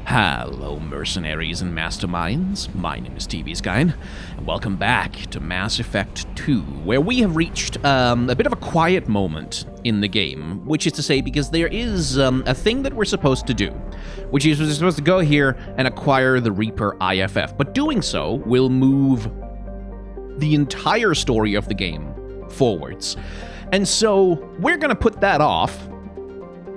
Hello, mercenaries and masterminds. My name is TVSkyne, and welcome back to Mass Effect 2, where we have reached a bit of a quiet moment in the game, which is to say because there is a thing that we're supposed to do, which is we're supposed to go here and acquire the Reaper IFF, but doing so will move the entire story of the game forwards. And so we're going to put that off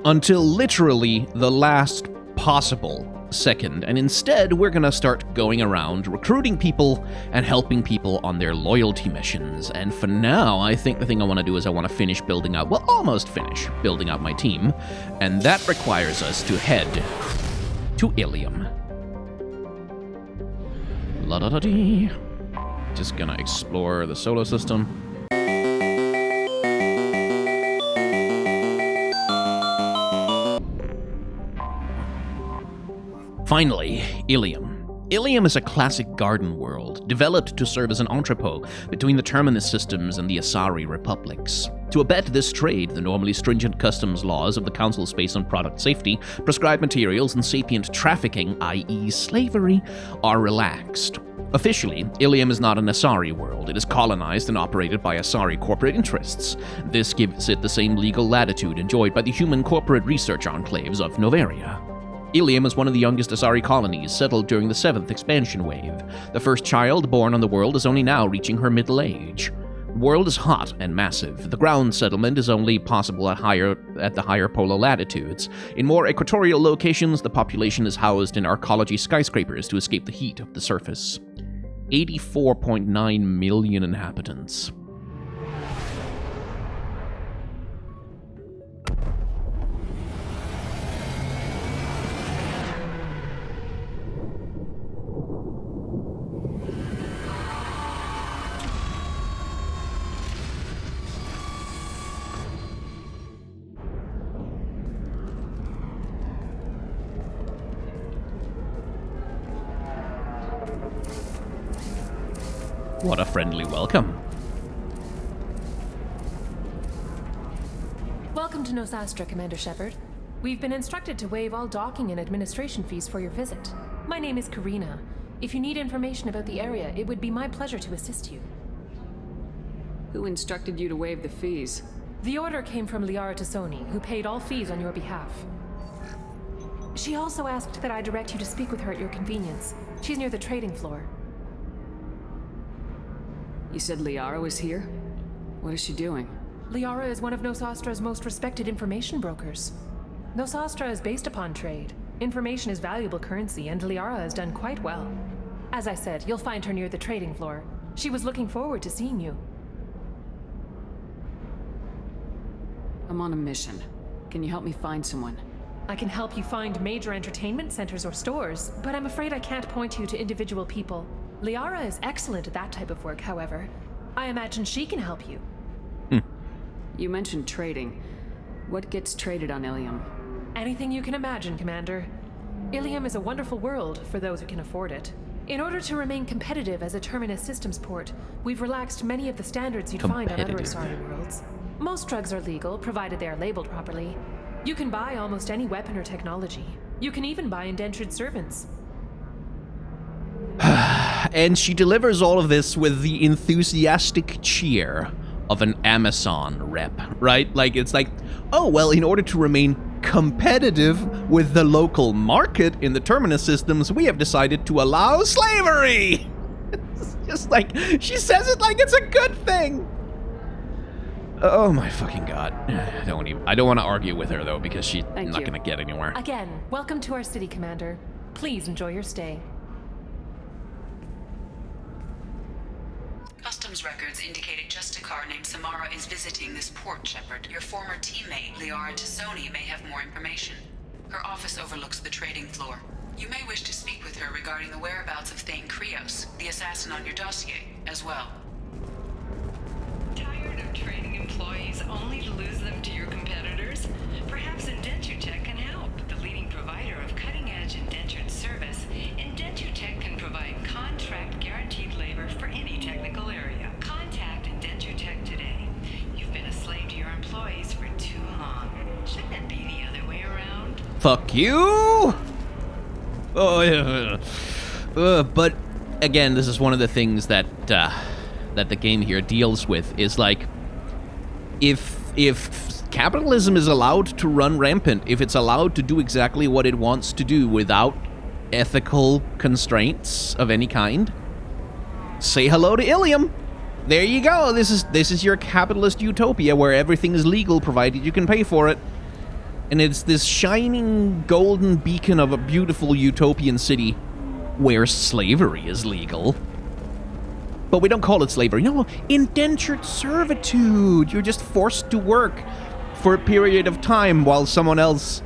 until literally the last possible second, and instead we're gonna start going around recruiting people and helping people on their loyalty missions. And for now, I think the thing I want to do is I want to finish building out, well, almost finish building out my team, and that requires us to head to Ilium. La-da-da-dee. Just gonna explore the solar system. Finally, Ilium. Ilium is a classic garden world, developed to serve as an entrepot between the Terminus systems and the Asari republics. To abet this trade, the normally stringent customs laws of the Council Space on Product Safety, prescribed materials, and sapient trafficking, i.e. slavery, are relaxed. Officially, Ilium is not an Asari world. It is colonized and operated by Asari corporate interests. This gives it the same legal latitude enjoyed by the human corporate research enclaves of Noveria. Ilium is one of the youngest Asari colonies, settled during the 7th expansion wave. The first child born on the world is only now reaching her middle age. The world is hot and massive. The ground settlement is only possible at the higher polar latitudes. In more equatorial locations, the population is housed in arcology skyscrapers to escape the heat of the surface. 84.9 million inhabitants. What a friendly welcome. Welcome to Nosastra, Commander Shepard. We've been instructed to waive all docking and administration fees for your visit. My name is Karina. If you need information about the area, it would be my pleasure to assist you. Who instructed you to waive the fees? The order came from Liara Tassoni, who paid all fees on your behalf. She also asked that I direct you to speak with her at your convenience. She's near the trading floor. You said Liara was here? What is she doing? Liara is one of Nosastra's most respected information brokers. Nosastra is based upon trade. Information is valuable currency, and Liara has done quite well. As I said, you'll find her near the trading floor. She was looking forward to seeing you. I'm on a mission. Can you help me find someone? I can help you find major entertainment centers or stores, but I'm afraid I can't point you to individual people. Liara is excellent at that type of work, however. I imagine she can help you. You mentioned trading. What gets traded on Ilium? Anything you can imagine, Commander. Ilium is a wonderful world for those who can afford it. In order to remain competitive as a Terminus systems port, we've relaxed many of the standards you'd find on other Asari worlds. Most drugs are legal, provided they are labeled properly. You can buy almost any weapon or technology. You can even buy indentured servants. And she delivers all of this with the enthusiastic cheer of an Amazon rep, right? Like, it's like, oh, well, in order to remain competitive with the local market in the Terminus systems, we have decided to allow slavery! It's just like, she says it like it's a good thing! Oh my fucking god. I don't want to argue with her, though, because she's not going to get anywhere. Again, welcome to our city, Commander. Please enjoy your stay. Customs records indicate a Justicar named Samara is visiting this port, Shepard. Your former teammate, Liara Tassoni, may have more information. Her office overlooks the trading floor. You may wish to speak with her regarding the whereabouts of Thane Krios, the assassin on your dossier, as well. Tired of trading employees only to lose them to your competitors? Perhaps Indentutech can help. The leading provider of cutting-edge indentured service, Indentutech can provide contract guaranteed labor for any technical area. Contact Indentutech today. You've been a slave to your employees for too long. Shouldn't it be the other way around? Fuck you! Oh, yeah. But again, this is one of the things that that the game here deals with, is like, if capitalism is allowed to run rampant, if it's allowed to do exactly what it wants to do without ethical constraints of any kind, say hello to Ilium. There you go. This is your capitalist utopia where everything is legal provided you can pay for it. And it's this shining golden beacon of a beautiful utopian city where slavery is legal. But we don't call it slavery. No, indentured servitude. You're just forced to work for a period of time while someone else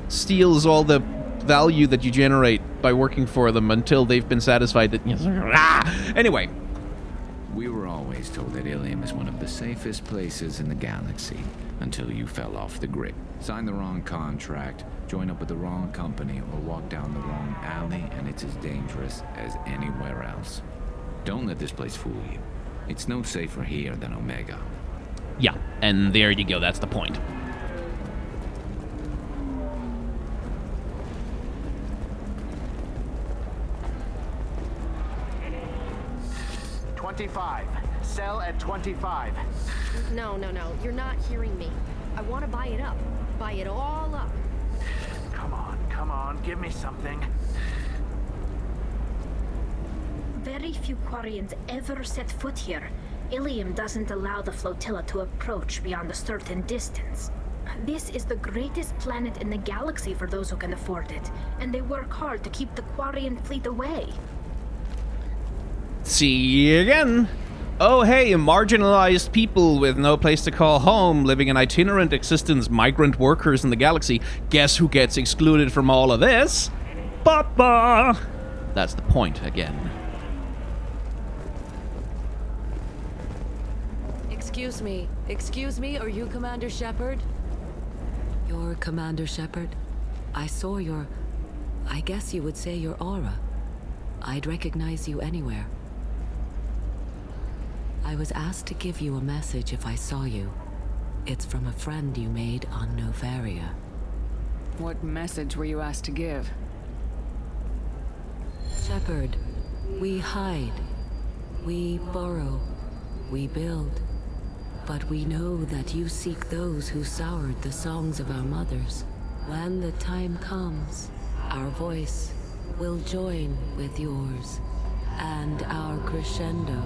steals all the value that you generate by working for them until they've been satisfied that... Anyway. We were always told that Ilium is one of the safest places in the galaxy, until you fell off the grid. Sign the wrong contract, join up with the wrong company, or walk down the wrong alley, and it's as dangerous as anywhere else. Don't let this place fool you. It's no safer here than Omega. Yeah, and there you go, that's the point. Sell at 25. No, you're not hearing me. I want to buy it up. Buy it all up. Come on, give me something. Very few Quarians ever set foot here. Ilium doesn't allow the flotilla to approach beyond a certain distance. This is the greatest planet in the galaxy for those who can afford it, and they work hard to keep the Quarian fleet away. See you again. Oh hey, marginalized people with no place to call home, living an itinerant existence, migrant workers in the galaxy. Guess who gets excluded from all of this? Papa! That's the point again. Excuse me, are you Commander Shepard? You're Commander Shepard? I saw your... I guess you would say your aura. I'd recognize you anywhere. I was asked to give you a message if I saw you. It's from a friend you made on Novaria. What message were you asked to give? Shepard, we hide. We borrow. We build. But we know that you seek those who soured the songs of our mothers. When the time comes, our voice will join with yours, and our crescendo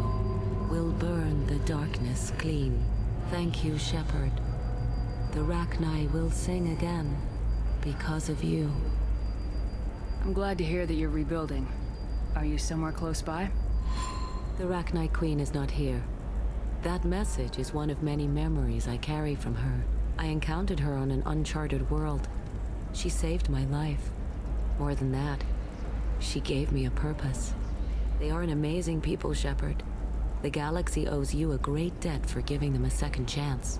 will burn the darkness clean. Thank you, Shepard. The Rachni will sing again because of you. I'm glad to hear that you're rebuilding. Are you somewhere close by? The Rachni Queen is not here. That message is one of many memories I carry from her. I encountered her on an uncharted world. She saved my life. More than that, she gave me a purpose. They are an amazing people, Shepard. The galaxy owes you a great debt for giving them a second chance.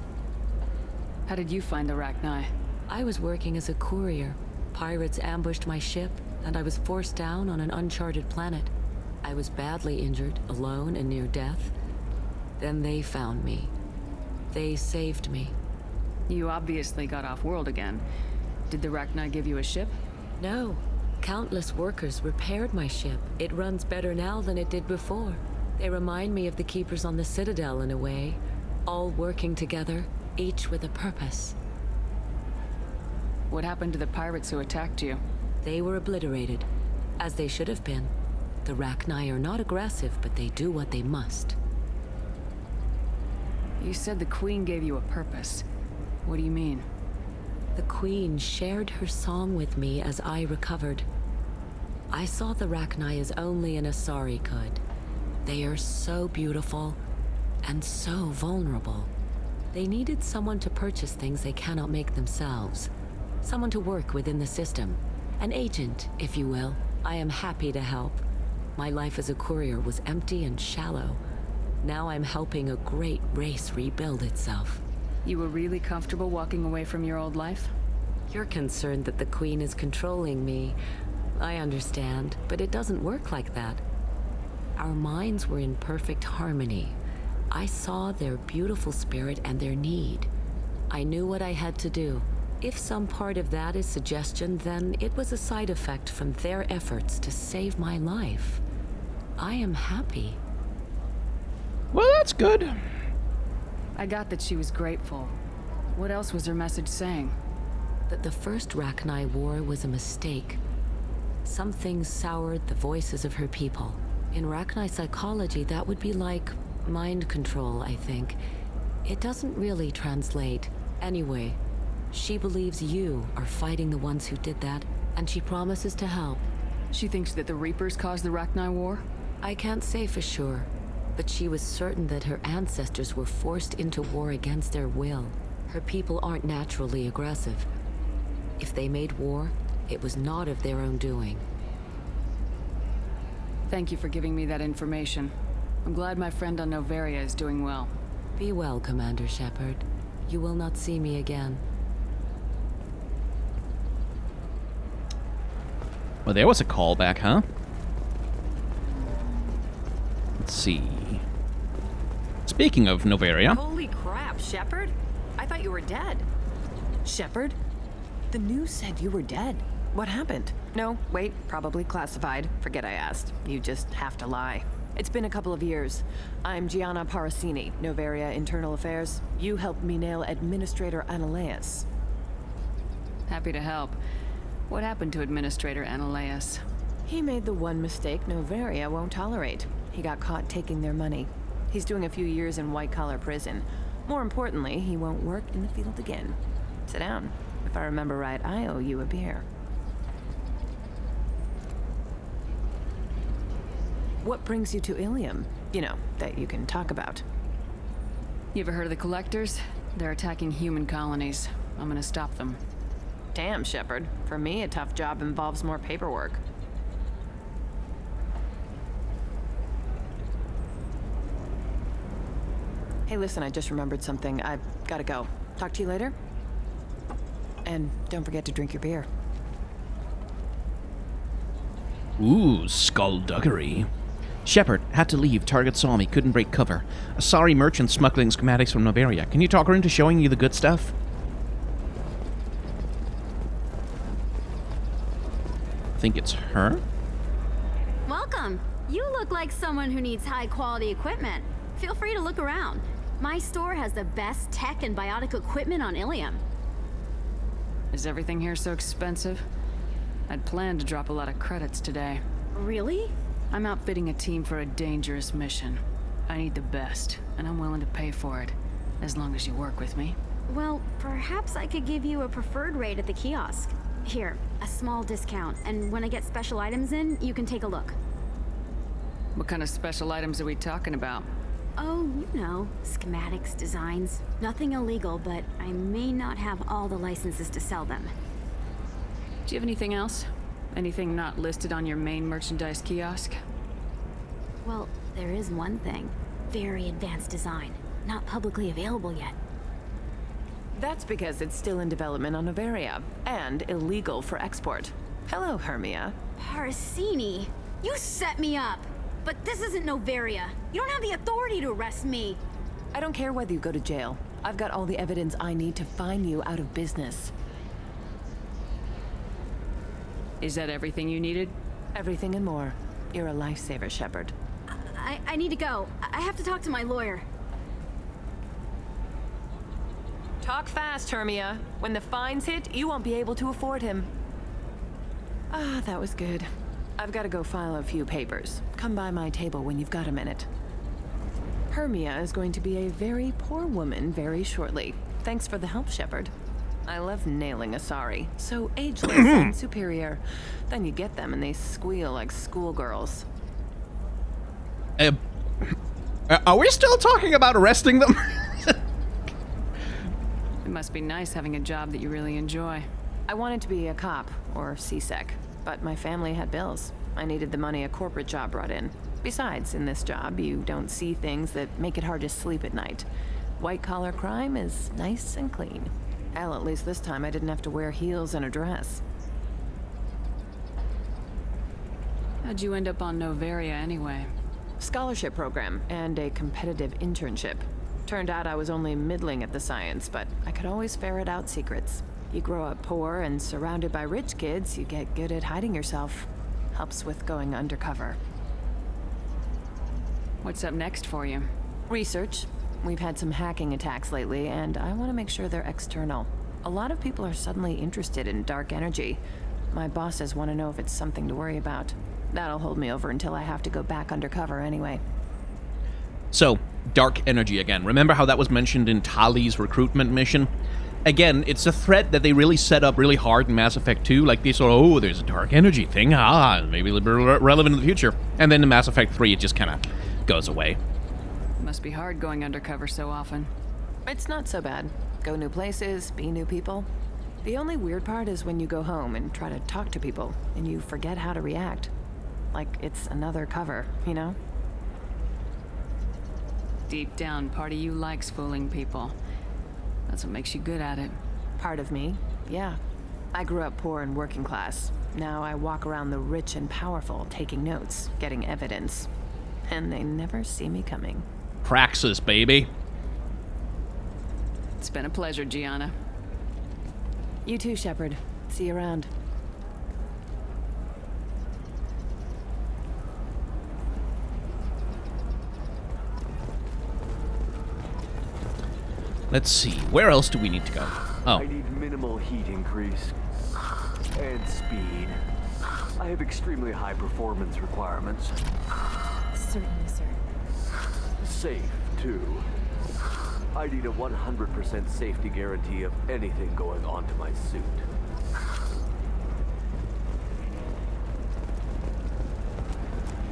How did you find the Rachni? I was working as a courier. Pirates ambushed my ship, and I was forced down on an uncharted planet. I was badly injured, alone and near death. Then they found me. They saved me. You obviously got off-world again. Did the Rachni give you a ship? No. Countless workers repaired my ship. It runs better now than it did before. They remind me of the Keepers on the Citadel in a way. All working together, each with a purpose. What happened to the pirates who attacked you? They were obliterated, as they should have been. The Rachni are not aggressive, but they do what they must. You said the Queen gave you a purpose. What do you mean? The Queen shared her song with me as I recovered. I saw the Rachni as only an Asari could. They are so beautiful and so vulnerable. They needed someone to purchase things they cannot make themselves. Someone to work within the system. An agent, if you will. I am happy to help. My life as a courier was empty and shallow. Now I'm helping a great race rebuild itself. You were really comfortable walking away from your old life? You're concerned that the Queen is controlling me. I understand, but it doesn't work like that. Our minds were in perfect harmony. I saw their beautiful spirit and their need. I knew what I had to do. If some part of that is suggestion, then it was a side effect from their efforts to save my life. I am happy. Well, that's good. I got that she was grateful. What else was her message saying? That the first Rachni war was a mistake. Some things soured the voices of her people. In Rachni psychology, that would be like mind control, I think. It doesn't really translate. Anyway, she believes you are fighting the ones who did that, and she promises to help. She thinks that the Reapers caused the Rachni War? I can't say for sure, but she was certain that her ancestors were forced into war against their will. Her people aren't naturally aggressive. If they made war, it was not of their own doing. Thank you for giving me that information. I'm glad my friend on Noveria is doing well. Be well, Commander Shepard. You will not see me again. Well, there was a callback, huh? Let's see. Speaking of Noveria. Holy crap, Shepard? I thought you were dead. Shepard? The news said you were dead. What happened? No, wait, probably classified. Forget I asked. You just have to lie. It's been a couple of years. I'm Gianna Parasini, Noveria Internal Affairs. You helped me nail Administrator Analeas. Happy to help. What happened to Administrator Analeas? He made the one mistake Noveria won't tolerate. He got caught taking their money. He's doing a few years in white-collar prison. More importantly, he won't work in the field again. Sit down. If I remember right, I owe you a beer. What brings you to Ilium? You know, that you can talk about. You ever heard of the Collectors? They're attacking human colonies. I'm gonna stop them. Damn, Shepard. For me, a tough job involves more paperwork. Hey, listen, I just remembered something. I've gotta go. Talk to you later? And don't forget to drink your beer. Ooh, skullduggery. Shepard had to leave. Target saw me, couldn't break cover. A sorry merchant smuggling schematics from Noveria. Can you talk her into showing you the good stuff? I think it's her? Welcome. You look like someone who needs high-quality equipment. Feel free to look around. My store has the best tech and biotic equipment on Ilium. Is everything here so expensive? I'd planned to drop a lot of credits today. Really? I'm outfitting a team for a dangerous mission. I need the best, and I'm willing to pay for it, as long as you work with me. Well, perhaps I could give you a preferred rate at the kiosk. Here, a small discount, and when I get special items in, you can take a look. What kind of special items are we talking about? Oh, you know, schematics, designs. Nothing illegal, but I may not have all the licenses to sell them. Do you have anything else? Anything not listed on your main merchandise kiosk? Well, there is one thing. Very advanced design. Not publicly available yet. That's because it's still in development on Noveria, and illegal for export. Hello, Hermia. Parasini, you set me up! But this isn't Noveria. You don't have the authority to arrest me. I don't care whether you go to jail. I've got all the evidence I need to find you out of business. Is that everything you needed? Everything and more. You're a lifesaver, Shepard. I need to go. I have to talk to my lawyer. Talk fast, Hermia. When the fines hit, you won't be able to afford him. Ah, that was good. I've got to go file a few papers. Come by my table when you've got a minute. Hermia is going to be a very poor woman very shortly. Thanks for the help, Shepard. I love nailing Asari. So ageless and superior. Then you get them and they squeal like schoolgirls. Are we still talking about arresting them? It must be nice having a job that you really enjoy. I wanted to be a cop, or CSEC, but my family had bills. I needed the money a corporate job brought in. Besides, in this job, you don't see things that make it hard to sleep at night. White-collar crime is nice and clean. Hell, at least this time I didn't have to wear heels and a dress. How'd you end up on Noveria anyway? Scholarship program and a competitive internship. Turned out I was only middling at the science, but I could always ferret out secrets. You grow up poor and surrounded by rich kids, you get good at hiding yourself. Helps with going undercover. What's up next for you? Research. We've had some hacking attacks lately, and I want to make sure they're external. A lot of people are suddenly interested in dark energy. My bosses want to know if it's something to worry about. That'll hold me over until I have to go back undercover anyway. So, dark energy again. Remember how that was mentioned in Tali's recruitment mission? Again, it's a threat that they really set up really hard in Mass Effect 2. Like, they sort of, oh, there's a dark energy thing. Maybe it'll be relevant in the future. And then in Mass Effect 3, it just kind of goes away. Must be hard going undercover so often. It's not so bad. Go new places, be new people. The only weird part is when you go home and try to talk to people, and you forget how to react. Like it's another cover, you know? Deep down, part of you likes fooling people. That's what makes you good at it. Part of me, yeah. I grew up poor and working class. Now I walk around the rich and powerful, taking notes, getting evidence. And they never see me coming. Praxis, baby. It's been a pleasure, Gianna. You too, Shepard. See you around. Let's see. Where else do we need to go? Oh. I need minimal heat increase. And speed. I have extremely high performance requirements. Certainly, sir. Safe, too. I need a 100% safety guarantee of anything going onto my suit.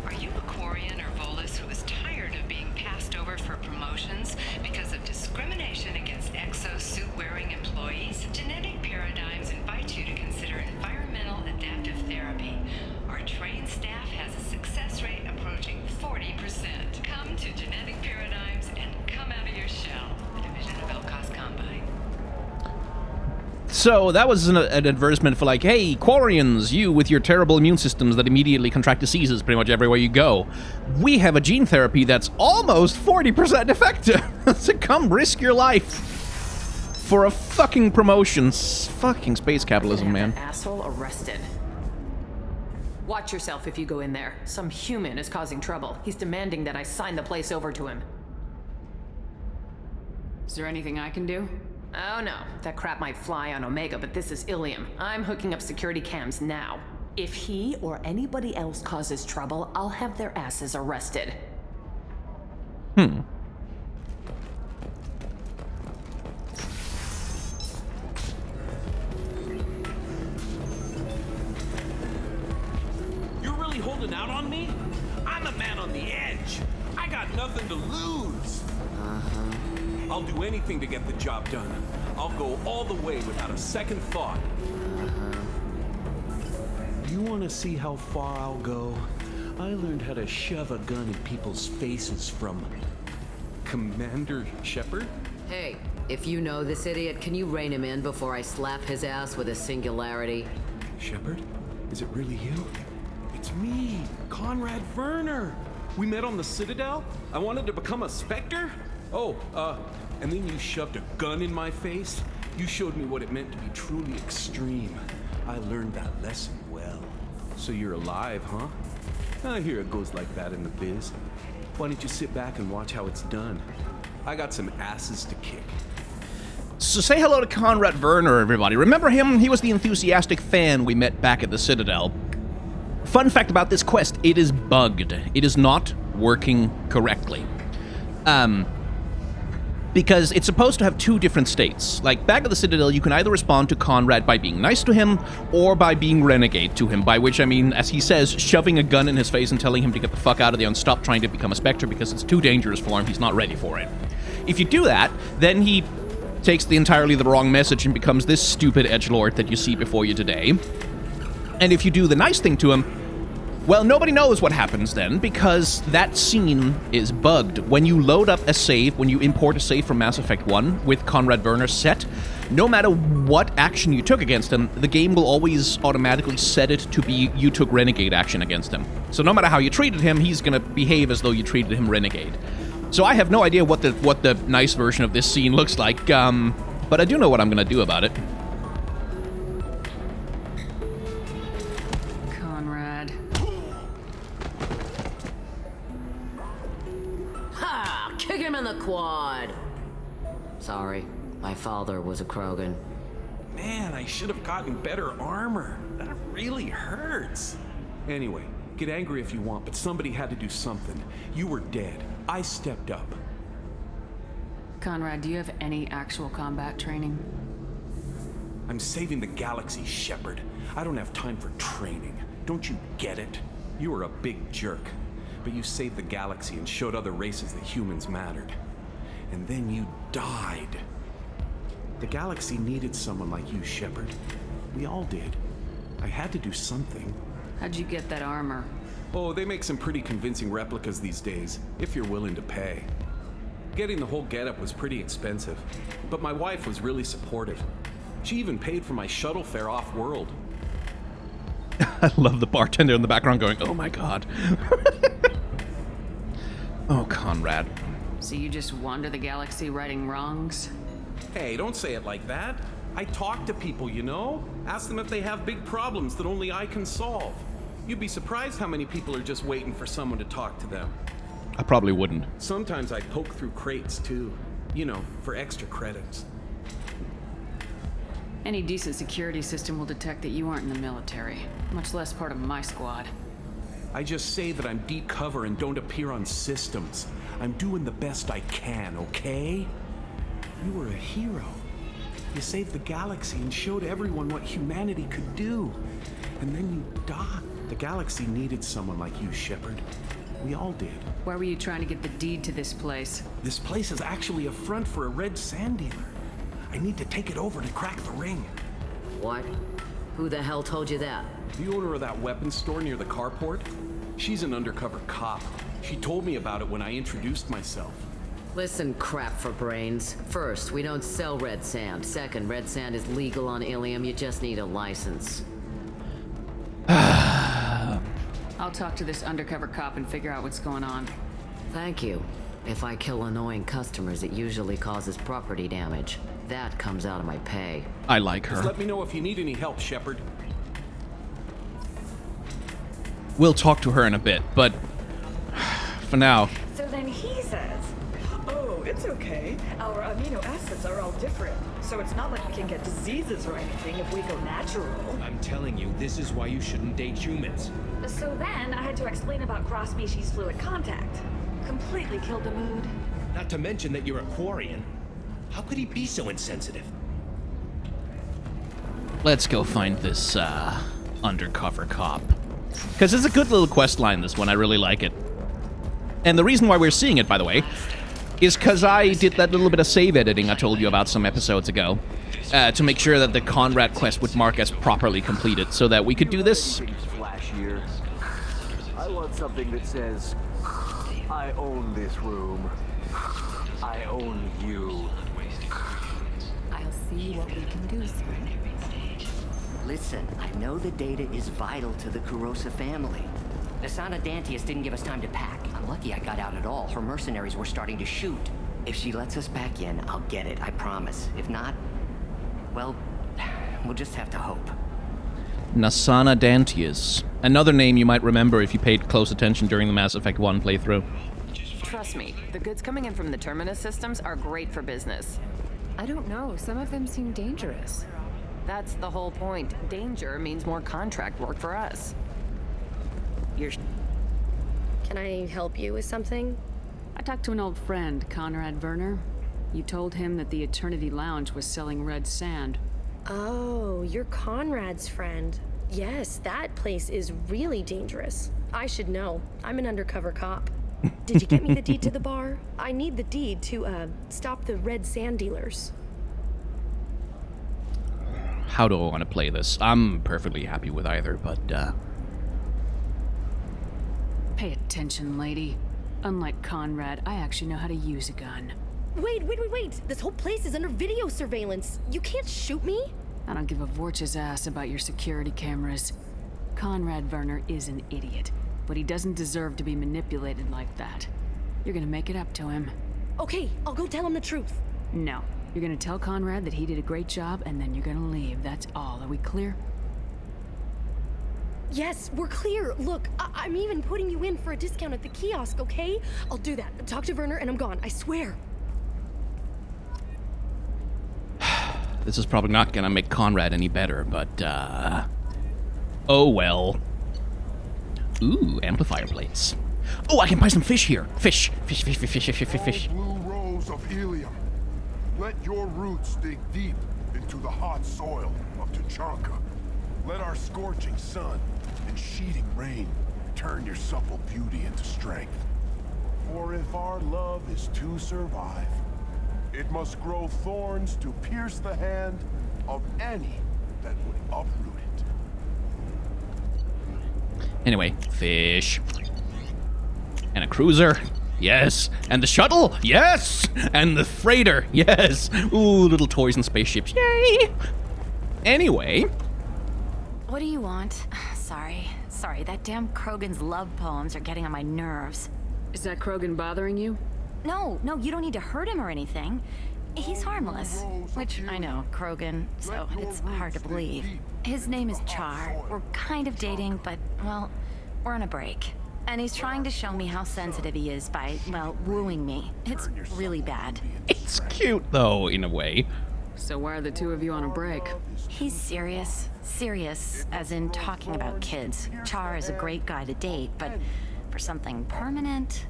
Are you a Quarian or Volus who is tired of being passed over for promotions because of discrimination against exosuit-wearing employees? Genetic Paradigms invite you to consider environmental adaptive therapy. Our trained staff has a success rate approaching 40%. Come to Genetic Paradigms and come out of your shell. A division of Elcos Combine. So that was an advertisement for like, hey, Quarians, you with your terrible immune systems that immediately contract diseases pretty much everywhere you go. We have a gene therapy that's almost 40% effective. So come risk your life for a fucking promotion. Fucking space capitalism, man. That asshole arrested. Watch yourself if you go in there. Some human is causing trouble. He's demanding that I sign the place over to him. Is there anything I can do? Oh no, that crap might fly on Omega, but this is Ilium. I'm hooking up security cams now. If he or anybody else causes trouble, I'll have their asses arrested. Hmm. You're really holding out on me? I'm a man on the edge. I got nothing to lose. I'll do anything to get the job done. I'll go all the way without a second thought. You want to see how far I'll go? I learned how to shove a gun in people's faces from Commander Shepard. Hey, if you know this idiot, can you rein him in before I slap his ass with a singularity? Shepard? Is it really you? It's me, Conrad Verner. We met on the Citadel. I wanted to become a Spectre. Oh, and then you shoved a gun in my face. You showed me what it meant to be truly extreme. I learned that lesson well. So you're alive, huh? I hear it goes like that in the biz. Why don't you sit back and watch how it's done? I got some asses to kick. So say hello to Conrad Verner, everybody. Remember him? He was the enthusiastic fan we met back at the Citadel. Fun fact about this quest, it is bugged. It is not working correctly. Because it's supposed to have two different states. Like, back at the Citadel, you can either respond to Conrad by being nice to him, or by being renegade to him, by which I mean, as he says, shoving a gun in his face and telling him to get the fuck out of there and stop trying to become a Spectre because it's too dangerous for him, he's not ready for it. If you do that, then he takes entirely the wrong message and becomes this stupid edgelord that you see before you today. And if you do the nice thing to him, well, nobody knows what happens then, because that scene is bugged. When you load up a save, when you import a save from Mass Effect 1 with Conrad Verner set, no matter what action you took against him, the game will always automatically set it to be you took renegade action against him. So no matter how you treated him, he's gonna behave as though you treated him renegade. So I have no idea what the nice version of this scene looks like, but I do know what I'm gonna do about it. the quad. Sorry, my father was a Krogan. Man, I should have gotten better armor. That really hurts. Anyway, get angry if you want, but somebody had to do something. You were dead. I stepped up. Conrad, do you have any actual combat training? I'm saving the galaxy, Shepard. I don't have time for training. Don't you get it? You were a big jerk, but you saved the galaxy and showed other races that humans mattered. And then you died. The galaxy needed someone like you, Shepard. We all did. I had to do something. How'd you get that armor? Oh, they make some pretty convincing replicas these days, if you're willing to pay. Getting the whole getup was pretty expensive, but my wife was really supportive. She even paid for my shuttle fare off-world. I love the bartender in the background going, oh my god. Oh, Conrad. So you just wander the galaxy righting wrongs? Hey, don't say it like that. I talk to people, you know? Ask them if they have big problems that only I can solve. You'd be surprised how many people are just waiting for someone to talk to them. I probably wouldn't. Sometimes I poke through crates, too. You know, for extra credits. Any decent security system will detect that you aren't in the military, much less part of my squad. I just say that I'm deep cover and don't appear on systems. I'm doing the best I can, okay? You were a hero. You saved the galaxy and showed everyone what humanity could do. And then you died. The galaxy needed someone like you, Shepard. We all did. Why were you trying to get the deed to this place? This place is actually a front for a red sand dealer. I need to take it over to crack the ring. What? Who the hell told you that? The owner of that weapons store near the carport. She's an undercover cop. She told me about it when I introduced myself. Listen, crap for brains. First, we don't sell red sand. Second, red sand is legal on Ilium. You just need a license. I'll talk to this undercover cop and figure out what's going on. Thank you. If I kill annoying customers, it usually causes property damage. That comes out of my pay. I like her. Just let me know if you need any help, Shepard. We'll talk to her in a bit, but for now. So then he says, oh, it's okay. Our amino acids are all different. So it's not like we can get diseases or anything if we go natural. I'm telling you, this is why you shouldn't date humans. So then I had to explain about cross-species fluid contact. Completely killed the mood. Not to mention that you're a Quarian. How could he be so insensitive? Let's go find this undercover cop. Because it's a good little quest line, this one. I really like it. And the reason why we're seeing it, by the way, is because I did that little bit of save editing I told you about some episodes ago to make sure that the Conrad quest would mark as properly completed so that we could do this. Flashier. I want something that says, I own this room. I own you. I'll see what we can do, sir. Listen, I know the data is vital to the Kurosa family. Nasana Dantius didn't give us time to pack. I'm lucky I got out at all. Her mercenaries were starting to shoot. If she lets us back in, I'll get it, I promise. If not, well, we'll just have to hope. Nasana Dantius. Another name you might remember if you paid close attention during the Mass Effect 1 playthrough. Trust me, the goods coming in from the Terminus systems are great for business. I don't know, some of them seem dangerous. That's the whole point. Danger means more contract work for us. Can I help you with something? I talked to an old friend, Conrad Verner. You told him that the Eternity Lounge was selling red sand. Oh, you're Conrad's friend. Yes, that place is really dangerous. I should know. I'm an undercover cop. Did you get me the deed to the bar? I need the deed to, stop the red sand dealers. How do I want to play this? I'm perfectly happy with either, but, Pay attention, lady. Unlike Conrad, I actually know how to use a gun. Wait. This whole place is under video surveillance. You can't shoot me? I don't give a Vorch's ass about your security cameras. Conrad Verner is an idiot, but he doesn't deserve to be manipulated like that. You're gonna make it up to him. Okay, I'll go tell him the truth. No. You're gonna tell Conrad that he did a great job, and then you're gonna leave. That's all. Are we clear? Yes, we're clear. Look, I'm even putting you in for a discount at the kiosk, okay? I'll do that. Talk to Verner and I'm gone, I swear. This is probably not gonna make Conrad any better, but, oh well. Ooh, amplifier plates. Oh, I can buy some fish here. Fish. Blue rose of Ilium. Let your roots dig deep into the hot soil of Tuchanka. Let our scorching sun and sheeting rain turn your supple beauty into strength. For if our love is to survive, it must grow thorns to pierce the hand of any that would uproot it. Anyway, fish. And a cruiser. Yes. And the shuttle. Yes. And the freighter. Yes. Ooh, little toys and spaceships. Yay. Anyway. What do you want? Sorry, that damn Krogan's love poems are getting on my nerves. Is that Krogan bothering you? No, you don't need to hurt him or anything. He's harmless. Which, I know, Krogan, so it's hard to believe. His name is Char. We're kind of dating, but, well, we're on a break. And he's trying to show me how sensitive he is by, well, wooing me. It's really bad. It's cute, though, in a way. So why are the two of you on a break? He's serious. Serious, as in talking about kids. Char is a great guy to date, but for something permanent...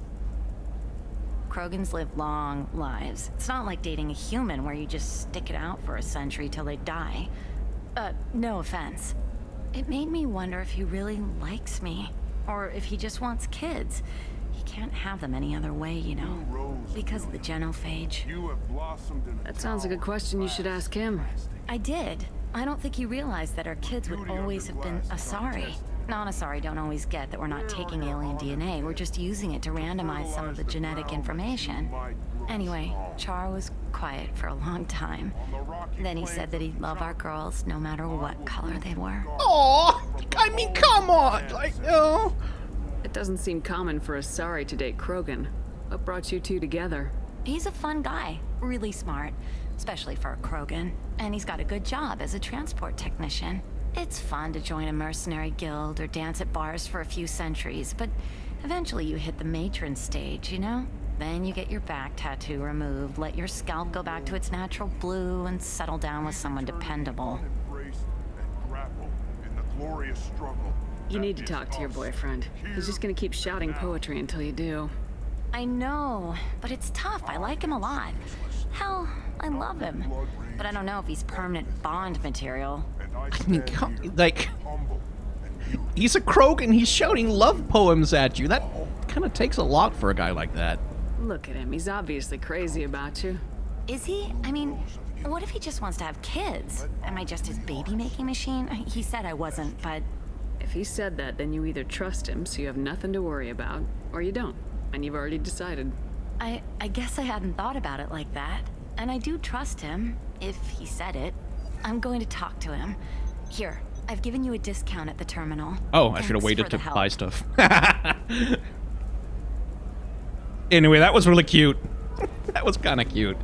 Krogans live long lives. It's not like dating a human where you just stick it out for a century till they die. No offense. It made me wonder if he really likes me. Or if he just wants kids. He can't have them any other way, you know. Because of the genophage. That sounds like a question you should ask him. I did. I don't think he realized that our kids would always have been Asari. Non-Asari don't always get that we're not taking alien DNA, we're just using it to randomize some of the genetic information. Anyway, Char was quiet for a long time. Then he said that he'd love our girls no matter what color they were. Aww! I mean, come on! Like, oh. It doesn't seem common for Asari to date Krogan. What brought you two together? He's a fun guy, really smart, especially for a Krogan. And he's got a good job as a transport technician. It's fun to join a mercenary guild or dance at bars for a few centuries, but eventually you hit the matron stage, you know? Then you get your back tattoo removed, let your scalp go back to its natural blue, and settle down with someone dependable. You need to talk to your boyfriend. He's just gonna keep shouting poetry until you do. I know, but it's tough. I like him a lot. Hell, I love him. But I don't know if he's permanent Bond material. I mean, like, he's a Krogan, he's shouting love poems at you. That kind of takes a lot for a guy like that. Look at him, he's obviously crazy about you. Is he? I mean, what if he just wants to have kids? Am I just his baby-making machine? He said I wasn't, but... If he said that, then you either trust him so you have nothing to worry about, or you don't, and you've already decided. I guess I hadn't thought about it like that. And I do trust him, if he said it. I'm going to talk to him. Here, I've given you a discount at the terminal. Oh, I should have waited to buy stuff. Anyway, that was really cute. That was kind of cute.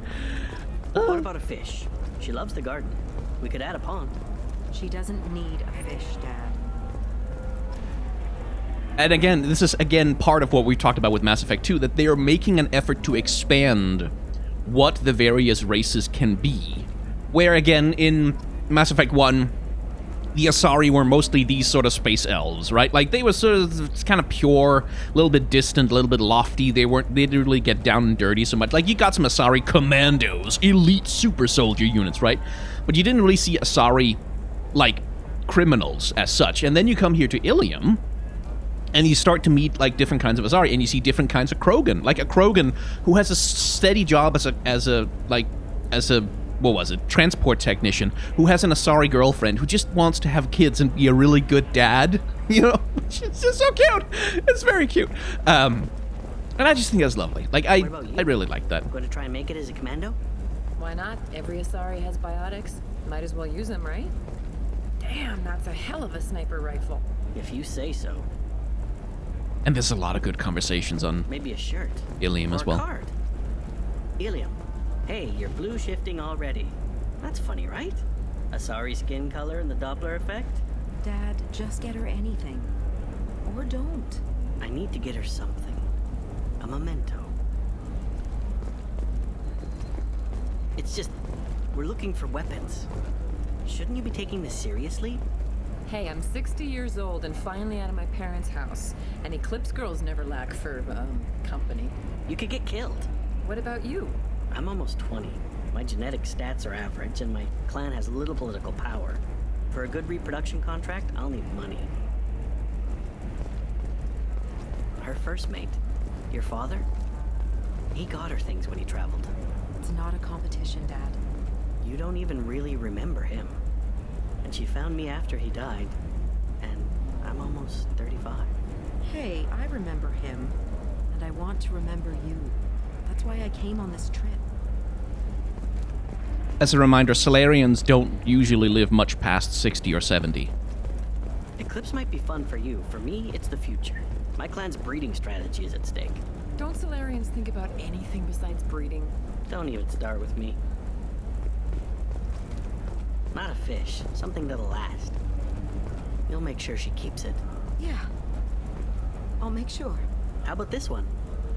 What about a fish? She loves the garden. We could add a pond. She doesn't need a fish, Dad. And again, this is, again, part of what we talked about with Mass Effect 2, that they are making an effort to expand what the various races can be. Where, again, in Mass Effect 1, the Asari were mostly these sort of space elves, right? Like, they were sort of kind of pure, a little bit distant, a little bit lofty. They didn't really get down and dirty so much. Like, you got some Asari commandos, elite super soldier units, right? But you didn't really see Asari, like, criminals as such. And then you come here to Ilium, and you start to meet, like, different kinds of Asari, and you see different kinds of Krogan. Like, a Krogan who has a steady job as a what was it, transport technician, who has an Asari girlfriend who just wants to have kids and be a really good dad, you know? It's just so cute. It's very cute. And I just think that's lovely. Like, I really like that. Going to try and make it as a commando? Why not? Every Asari has biotics. Might as well use them, right? Damn, that's a hell of a sniper rifle. If you say so. And there's a lot of good conversations on maybe a shirt. Ilium or as well. A card. Ilium. Hey, you're blue shifting already. That's funny, right? Asari skin color and the Doppler effect? Dad, just get her anything. Or don't. I need to get her something. A memento. It's just, we're looking for weapons. Shouldn't you be taking this seriously? Hey, I'm 60 years old and finally out of my parents' house. And Eclipse girls never lack for, company. You could get killed. What about you? I'm almost 20. My genetic stats are average, and my clan has little political power. For a good reproduction contract, I'll need money. Her first mate, your father, he got her things when he traveled. It's not a competition, Dad. You don't even really remember him. And she found me after he died, and I'm almost 35. Hey, I remember him, and I want to remember you. That's why I came on this trip. As a reminder, Solarians don't usually live much past 60 or 70. Eclipse might be fun for you. For me, it's the future. My clan's breeding strategy is at stake. Don't Solarians think about anything besides breeding? Don't even start with me. Not a fish. Something that'll last. You'll make sure she keeps it. Yeah. I'll make sure. How about this one?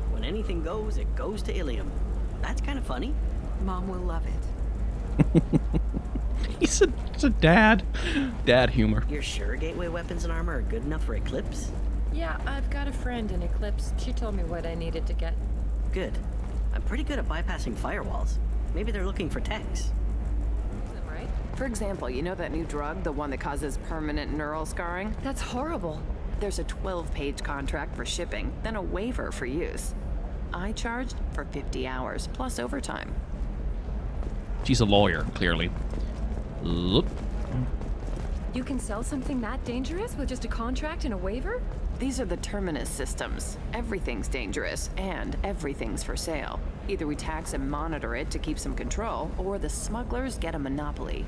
When anything goes, it goes to Ilium. That's kind of funny. Mom will love it. He's a dad. Dad humor. You're sure gateway weapons and armor are good enough for Eclipse? Yeah, I've got a friend in Eclipse. She told me what I needed to get. Good. I'm pretty good at bypassing firewalls. Maybe they're looking for techs. Right? For example, you know that new drug, the one that causes permanent neural scarring? That's horrible. There's a 12-page contract for shipping, then a waiver for use. I charged for 50 hours, plus overtime. She's a lawyer, clearly. Look. You can sell something that dangerous with just a contract and a waiver? These are the terminus systems. Everything's dangerous, and everything's for sale. Either we tax and monitor it to keep some control, or the smugglers get a monopoly.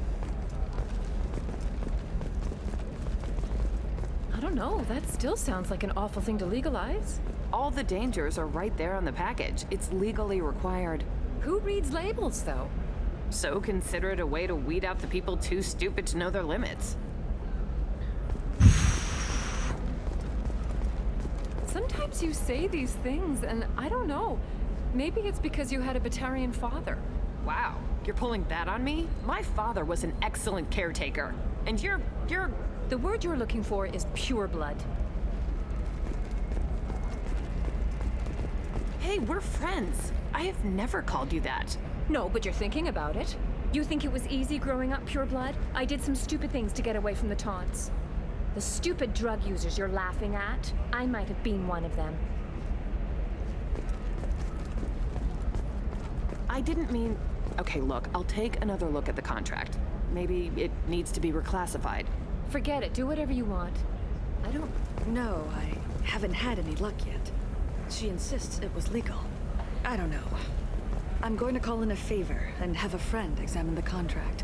I don't know, that still sounds like an awful thing to legalize. All the dangers are right there on the package. It's legally required. Who reads labels, though? So consider it a way to weed out the people too stupid to know their limits. Sometimes you say these things, and I don't know. Maybe it's because you had a Batarian father. Wow, you're pulling that on me? My father was an excellent caretaker. And you're... The word you're looking for is pure blood. Hey, we're friends. I have never called you that. No, but you're thinking about it. You think it was easy growing up pure blood? I did some stupid things to get away from the taunts. The stupid drug users you're laughing at, I might have been one of them. I didn't mean... Okay, look, I'll take another look at the contract. Maybe it needs to be reclassified. Forget it, do whatever you want. I don't know, I haven't had any luck yet. She insists it was legal. I don't know. I'm going to call in a favor and have a friend examine the contract.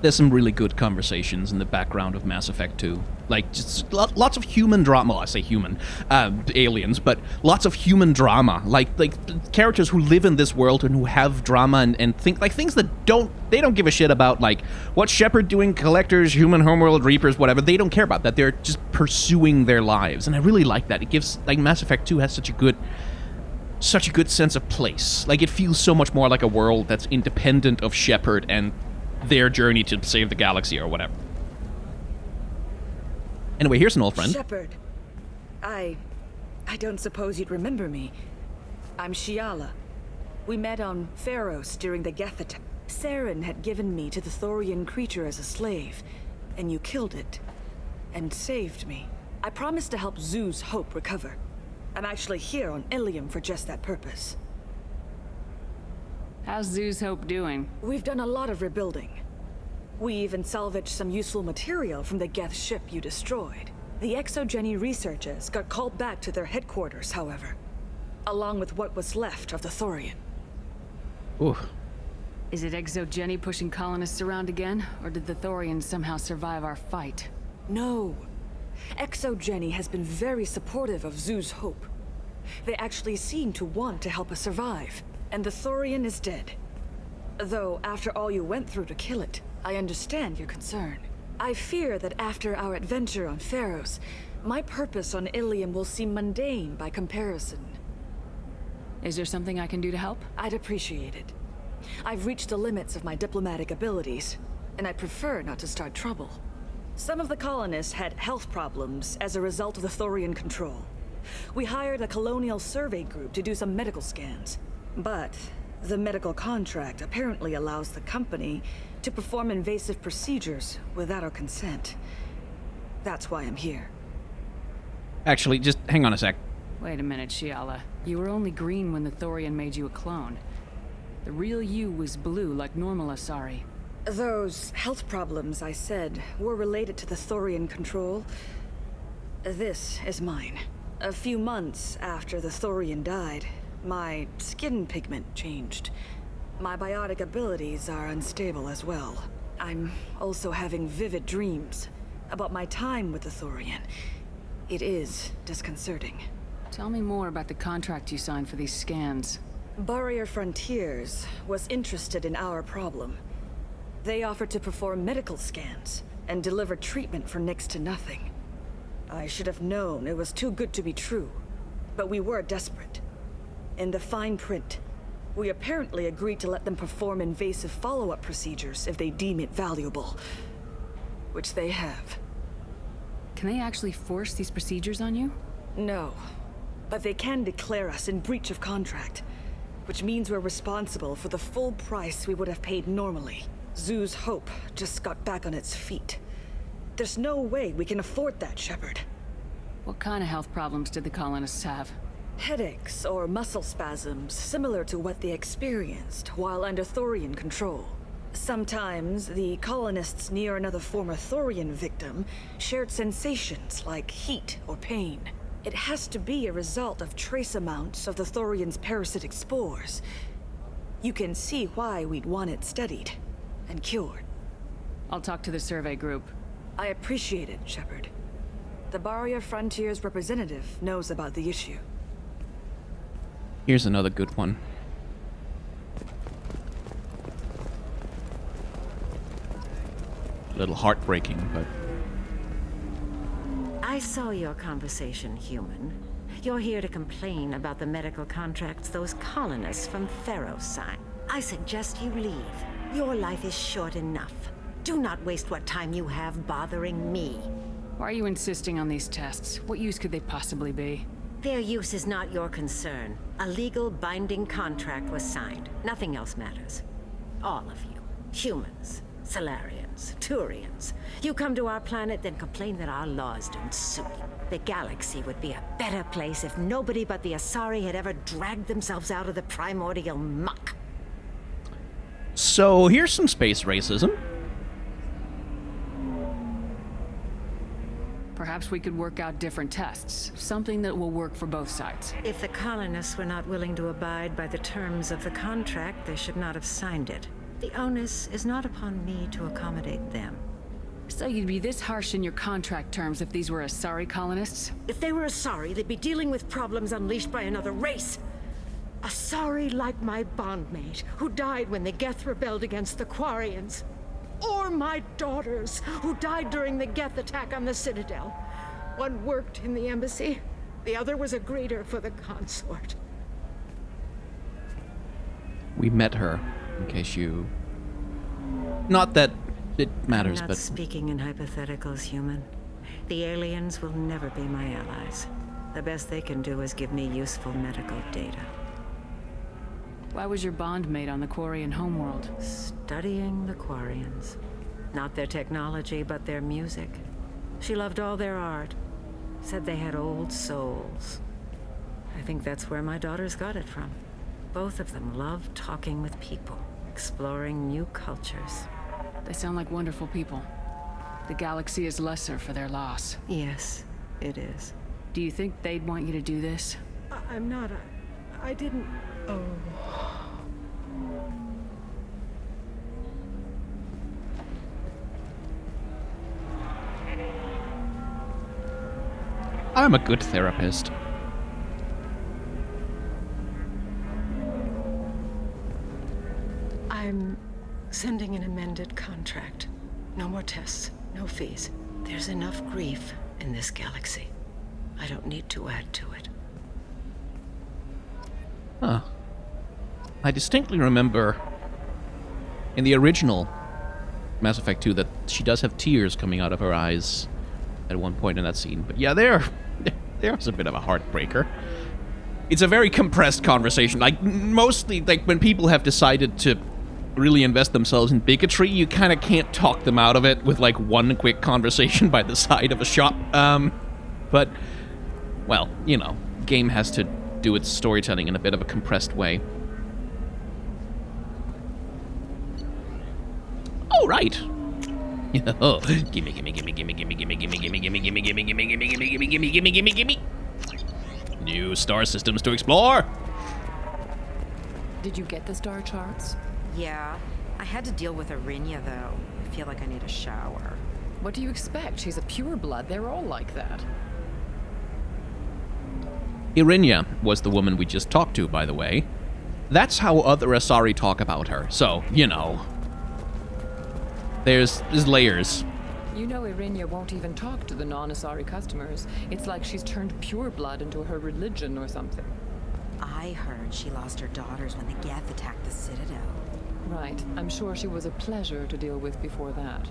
There's some really good conversations in the background of Mass Effect 2. Like, just lots of human drama. Well, I say human, aliens, but lots of human drama. Like characters who live in this world and who have drama and think, like, things that they don't give a shit about, like, what's Shepard doing, Collectors, Human Homeworld, Reapers, whatever. They don't care about that. They're just pursuing their lives. And I really like that. It gives, like, Mass Effect 2 has such a good sense of place. Like, it feels so much more like a world that's independent of Shepard and their journey to save the galaxy or whatever. Anyway, here's an old friend. Shepard. I don't suppose you'd remember me. I'm Shiala. We met on Pharos during the Geth attack. Saren had given me to the Thorian creature as a slave, and you killed it. And saved me. I promised to help Zoo's Hope recover. I'm actually here on Ilium for just that purpose. How's Zoo's Hope doing? We've done a lot of rebuilding. We even salvaged some useful material from the Geth ship you destroyed. The Exogeny researchers got called back to their headquarters, however, along with what was left of the Thorian. Ooh. Is it Exogeny pushing colonists around again, or did the Thorians somehow survive our fight? No. Exogeny has been very supportive of Zoo's Hope. They actually seem to want to help us survive. And the Thorian is dead. Though, after all you went through to kill it, I understand your concern. I fear that after our adventure on Pharos, my purpose on Ilium will seem mundane by comparison. Is there something I can do to help? I'd appreciate it. I've reached the limits of my diplomatic abilities, and I prefer not to start trouble. Some of the colonists had health problems as a result of the Thorian control. We hired a colonial survey group to do some medical scans, but the medical contract apparently allows the company to perform invasive procedures without our consent. That's why I'm here. Actually, just hang on a sec. Wait a minute, Shiala. You were only green when the Thorian made you a clone. The real you was blue, like normal Asari. Those health problems I said were related to the Thorian control. This is mine. A few months after the Thorian died, my skin pigment changed. My biotic abilities are unstable as well. I'm also having vivid dreams about my time with the Thorian. It is disconcerting. Tell me more about the contract you signed for these scans. Barrier Frontiers was interested in our problem. They offered to perform medical scans and deliver treatment for next to nothing. I should have known it was too good to be true, but we were desperate. In the fine print, we apparently agreed to let them perform invasive follow-up procedures if they deem it valuable, which they have. Can they actually force these procedures on you? No, but they can declare us in breach of contract, which means we're responsible for the full price we would have paid normally. Zoo's hope just got back on its feet. There's no way we can afford that, Shepard. What kind of health problems did the colonists have? Headaches or muscle spasms, similar to what they experienced while under Thorian control. Sometimes, the colonists near another former Thorian victim shared sensations like heat or pain. It has to be a result of trace amounts of the Thorian's parasitic spores. You can see why we'd want it studied and cured. I'll talk to the survey group. I appreciate it, Shepard. The Barrier Frontiers representative knows about the issue. Here's another good one. A little heartbreaking, but... I saw your conversation, human. You're here to complain about the medical contracts those colonists from Pharos signed. I suggest you leave. Your life is short enough. Do not waste what time you have bothering me. Why are you insisting on these tests? What use could they possibly be? Their use is not your concern. A legal binding contract was signed. Nothing else matters. All of you. Humans, Solarians, Turians. You come to our planet, then complain that our laws don't suit you. The galaxy would be a better place if nobody but the Asari had ever dragged themselves out of the primordial muck. So here's some space racism. Perhaps we could work out different tests. Something that will work for both sides. If the colonists were not willing to abide by the terms of the contract, they should not have signed it. The onus is not upon me to accommodate them. So you'd be this harsh in your contract terms if these were Asari colonists? If they were Asari, they'd be dealing with problems unleashed by another race. Asari like my bondmate, who died when the Geth rebelled against the Quarians. Or my daughters, who died during the Geth attack on the Citadel. One worked in the embassy, the other was a greeter for the consort. We met her, in case you... Not that it matters, I'm not but... speaking in hypotheticals, human. The aliens will never be my allies. The best they can do is give me useful medical data. Why was your bondmate on the Quarian homeworld? Studying the Quarians. Not their technology, but their music. She loved all their art. Said they had old souls. I think that's where my daughters got it from. Both of them love talking with people, exploring new cultures. They sound like wonderful people. The galaxy is lesser for their loss. Yes, it is. Do you think they'd want you to do this? I'm not. I didn't... Oh... I'm a good therapist. I'm sending an amended contract. No more tests. No fees. There's enough grief in this galaxy. I don't need to add to it. Huh. I distinctly remember in the original Mass Effect 2 that she does have tears coming out of her eyes at one point in that scene. But yeah, there's a bit of a heartbreaker. It's a very compressed conversation. Like, mostly, like, when people have decided to really invest themselves in bigotry, you kind of can't talk them out of it with, like, one quick conversation by the side of a shop. But, well, you know, game has to do its storytelling in a bit of a compressed way. Oh, right. Oh, gimme. New star systems to explore. Did you get the star charts? Yeah. I had to deal with Irinia, though. I feel like I need a shower. What do you expect? She's a pureblood. They're all like that. Irinia was the woman we just talked to, by the way. That's how other Asari talk about her. So, you know, there's layers. You know Irinia won't even talk to the non-Asari customers. It's like she's turned pureblood into her religion or something. I heard she lost her daughters when the Geth attacked the Citadel. Right. I'm sure she was a pleasure to deal with before that.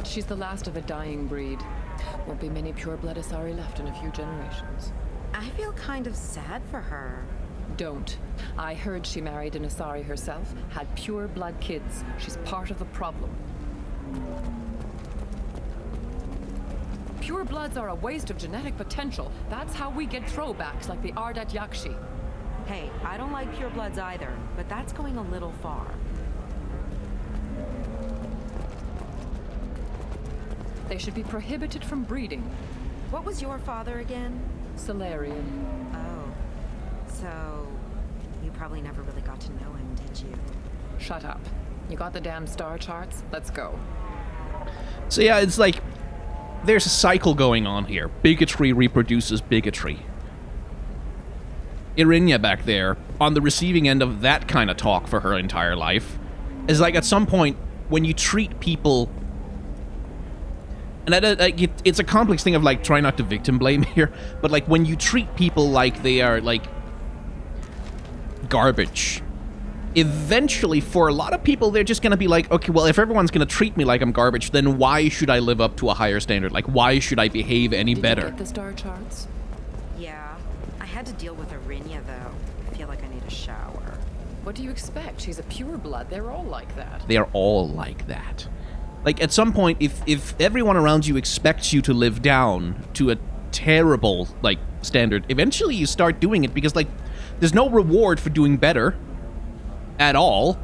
She's the last of a dying breed. Won't be many pureblood Asari left in a few generations. I feel kind of sad for her. Don't. I heard she married an Asari herself, had pure blood kids. She's part of the problem. Pure bloods are a waste of genetic potential. That's how we get throwbacks like the Ardat Yakshi. Hey, I don't like pure bloods either, but that's going a little far. They should be prohibited from breeding. What was your father again? Solarian. Oh. So, you probably never really got to know him, did you? Shut up. You got the damn star charts? Let's go. So yeah, it's like, there's a cycle going on here. Bigotry reproduces bigotry. Irinia back there, on the receiving end of that kind of talk for her entire life, is like at some point, when you treat people... And it's a complex thing of, like, try not to victim blame here, but, like, when you treat people like they are, like, garbage, eventually, for a lot of people, they're just gonna be like, okay, well, if everyone's gonna treat me like I'm garbage, then why should I live up to a higher standard? Like, why should I behave any better? Did you get the star charts? Yeah. I had to deal with Irinia, though. I feel like I need a shower. What do you expect? She's a pureblood. They're all like that. They're all like that. Like, at some point, if everyone around you expects you to live down to a terrible, like, standard, eventually you start doing it because, like, there's no reward for doing better at all.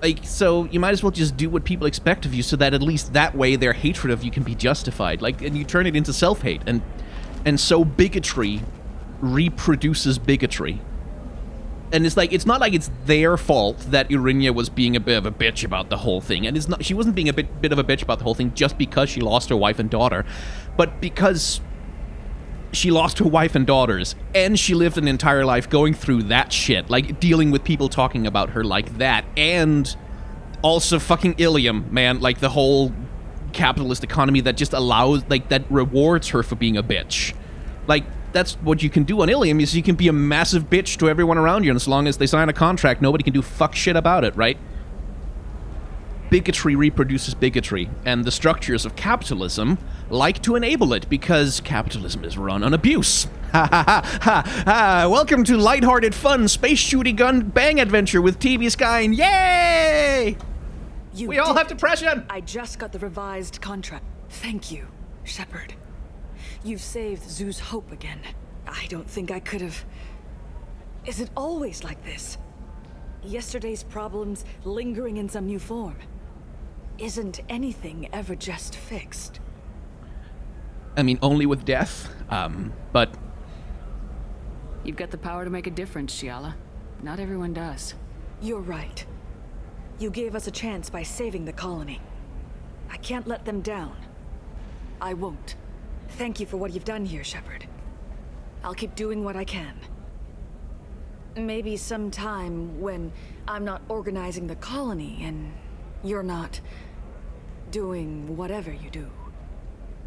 Like, so you might as well just do what people expect of you so that at least that way their hatred of you can be justified. Like, and you turn it into self-hate. And so bigotry reproduces bigotry. And it's like, it's not like it's their fault that Irinia was being a bit of a bitch about the whole thing. And it's not, she wasn't being a bit of a bitch about the whole thing just because she lost her wife and daughter. But because she lost her wife and daughters, and she lived an entire life going through that shit, like dealing with people talking about her like that, and also fucking Ilium, man, like the whole capitalist economy that just allows, like, that rewards her for being a bitch. Like, that's what you can do on Ilium, is you can be a massive bitch to everyone around you, and as long as they sign a contract, nobody can do fuck shit about it, right? Bigotry reproduces bigotry, and the structures of capitalism like to enable it, because capitalism is run on abuse. Ha ha ha ha ha! Welcome to lighthearted fun space shooting gun bang adventure with TV Skyne, yay! We all have depression! I just got the revised contract. Thank you, Shepard. You've saved Zoo's hope again. I don't think I could have... Is it always like this? Yesterday's problems lingering in some new form? Isn't anything ever just fixed? I mean, only with death, but... You've got the power to make a difference, Shiala. Not everyone does. You're right. You gave us a chance by saving the colony. I can't let them down. I won't. Thank you for what you've done here, Shepard. I'll keep doing what I can. Maybe sometime when I'm not organizing the colony and you're not doing whatever you do.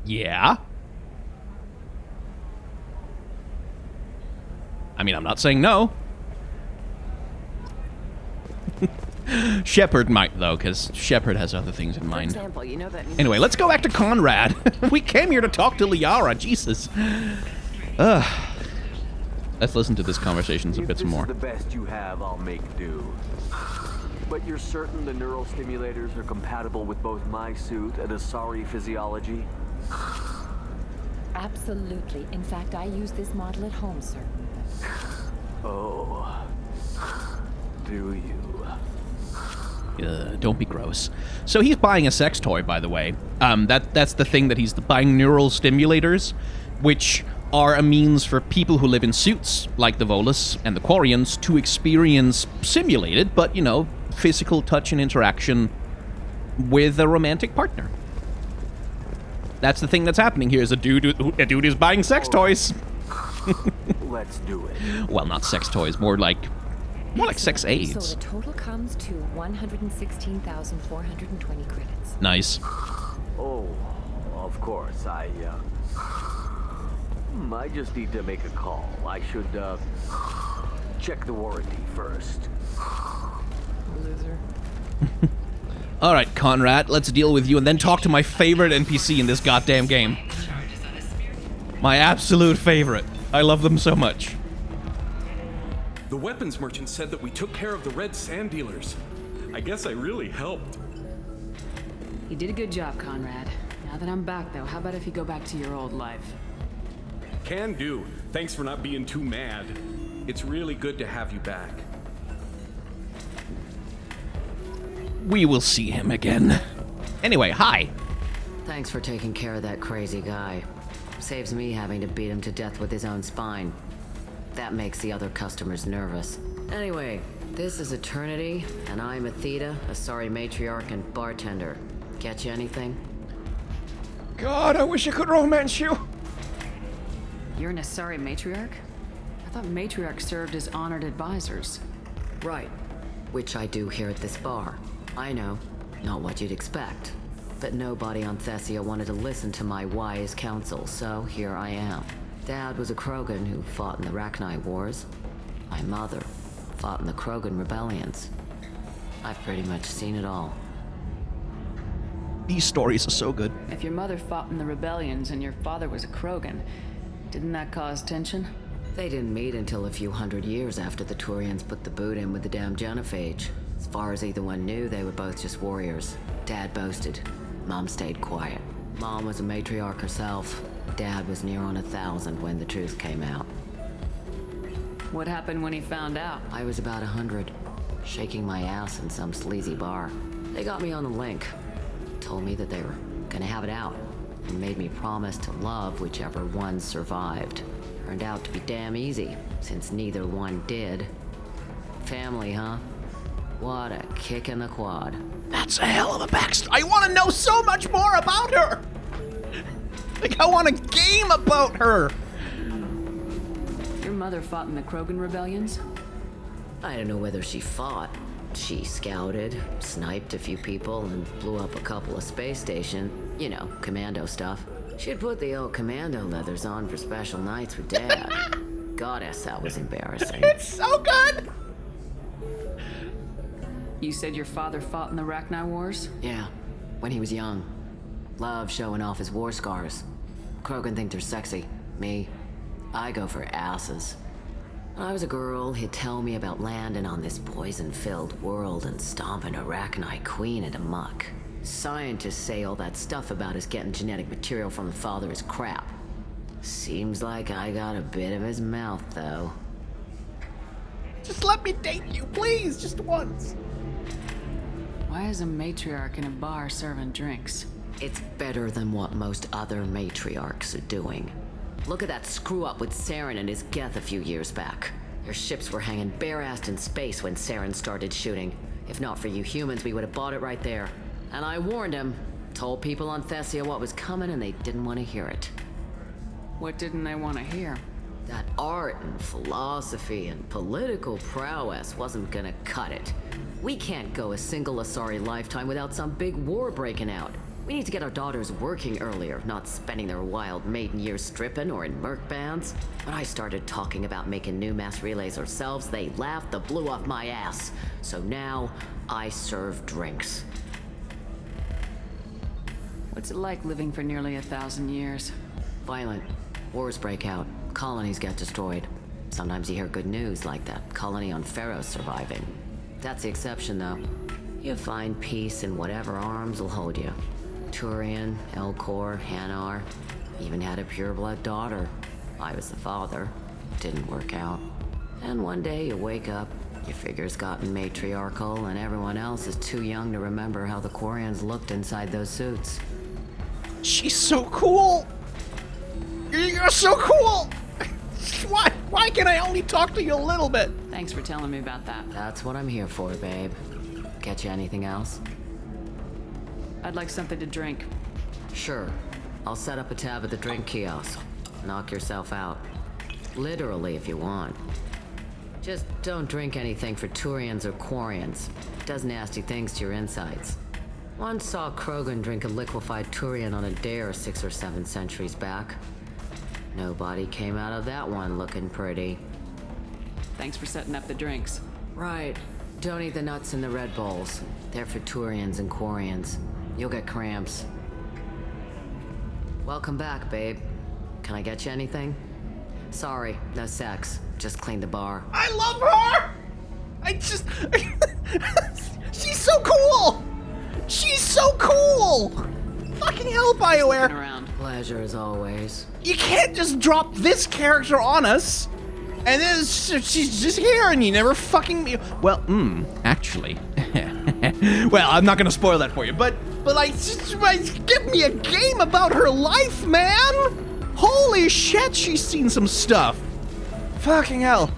Yeah? I mean, I'm not saying no. Shepard might, though, because Shepard has other things in mind. For example, you know that... Anyway, let's go back to Conrad. We came here to talk to Liara. Jesus. Let's listen to this conversation a bit some more. If this is the best you have, I'll make do. But you're certain the neural stimulators are compatible with both my suit and Asari physiology? Absolutely. In fact, I use this model at home, sir. Oh. Do you? Don't be gross. So he's buying a sex toy, by the way. That's the thing, that he's buying neural stimulators, which are a means for people who live in suits, like the Volus and the Quarians, to experience simulated, but, you know, physical touch and interaction with a romantic partner. That's the thing that's happening here, is a dude is buying sex toys. Let's do it. Well, not sex toys, more like sex aids. So the total comes to 116,420 credits. Nice. Oh, of course. I just need to make a call. I should, check the warranty first. Loser. All right, Conrad, let's deal with you and then talk to my favorite NPC in this goddamn game. My absolute favorite. I love them so much. The weapons merchant said that we took care of the red sand dealers. I guess I really helped. You did a good job, Conrad. Now that I'm back, though, how about if you go back to your old life? Can do. Thanks for not being too mad. It's really good to have you back. We will see him again. Anyway, hi. Thanks for taking care of that crazy guy. Saves me having to beat him to death with his own spine. That makes the other customers nervous. Anyway, this is Eternity, and I'm Athena, Asari matriarch and bartender. Get you anything? God, I wish I could romance you. You're an Asari matriarch? I thought matriarchs served as honored advisors. Right. Which I do here at this bar. I know, not what you'd expect. But nobody on Thessia wanted to listen to my wise counsel, so here I am. Dad was a Krogan who fought in the Rachni Wars. My mother fought in the Krogan rebellions. I've pretty much seen it all. These stories are so good. If your mother fought in the rebellions and your father was a Krogan, didn't that cause tension? They didn't meet until a few hundred years after the Turians put the boot in with the damn genophage. As far as either one knew, they were both just warriors. Dad boasted. Mom stayed quiet. Mom was a matriarch herself. Dad was near on 1,000 when the truth came out. What happened when he found out? I was about 100, shaking my ass in some sleazy bar. They got me on the link. Told me that they were gonna have it out, and made me promise to love whichever one survived. Turned out to be damn easy, since neither one did. Family, huh? What a kick in the quad. That's a hell of a backstory. I want to know so much more about her. Like, I want a game about her. Your mother fought in the Krogan rebellions? I don't know whether she fought. She scouted, sniped a few people, and blew up a couple of space stations. You know, commando stuff. She'd put the old commando leathers on for special nights with Dad. Goddess, that was embarrassing. It's so good! You said your father fought in the Rachni Wars? Yeah, when he was young. Loved showing off his war scars. Krogan think they're sexy. Me, I go for asses. When I was a girl, he'd tell me about landing on this poison-filled world and stomping a Rachni queen into muck. Scientists say all that stuff about us getting genetic material from the father is crap. Seems like I got a bit of his mouth, though. Just let me date you, please, just once. Why is a matriarch in a bar serving drinks? It's better than what most other matriarchs are doing. Look at that screw-up with Saren and his Geth a few years back. Their ships were hanging bare-assed in space when Saren started shooting. If not for you humans, we would have bought it right there. And I warned him. Told people on Thessia what was coming and they didn't want to hear it. What didn't they want to hear? That art and philosophy and political prowess wasn't gonna cut it. We can't go a single Asari lifetime without some big war breaking out. We need to get our daughters working earlier, not spending their wild maiden years stripping or in merc bands. When I started talking about making new mass relays ourselves, they laughed the blue off my ass. So now, I serve drinks. What's it like living for nearly 1,000 years? Violent. Wars break out. Colonies get destroyed. Sometimes you hear good news, like that colony on Pharaoh surviving. That's the exception, though. You find peace in whatever arms will hold you. Turian, Elcor, Hanar. Even had a pureblood daughter. I was the father. Didn't work out. And one day you wake up, your figure's gotten matriarchal, and everyone else is too young to remember how the Quarians looked inside those suits. She's so cool! You're so cool! Why can I only talk to you a little bit? Thanks for telling me about that. That's what I'm here for, babe. Get you anything else? I'd like something to drink. Sure. I'll set up a tab at the drink kiosk. Knock yourself out. Literally, if you want. Just don't drink anything for Turians or Quarians. Does nasty things to your insides. Once saw Krogan drink a liquefied Turian on a dare 6 or 7 centuries back. Nobody came out of that one looking pretty. Thanks for setting up the drinks. Right. Don't eat the nuts in the Red Bulls. They're for Turians and Quarians. You'll get cramps. Welcome back, babe. Can I get you anything? Sorry, no sex. Just cleaned the bar. I love her! She's so cool! She's so cool! Fucking hell, BioWare! Pleasure as always. You can't just drop this character on us, and then she's just here and you never fucking... Well, actually. Well, I'm not gonna spoil that for you, but like, just give me a game about her life, man! Holy shit, she's seen some stuff. Fucking hell.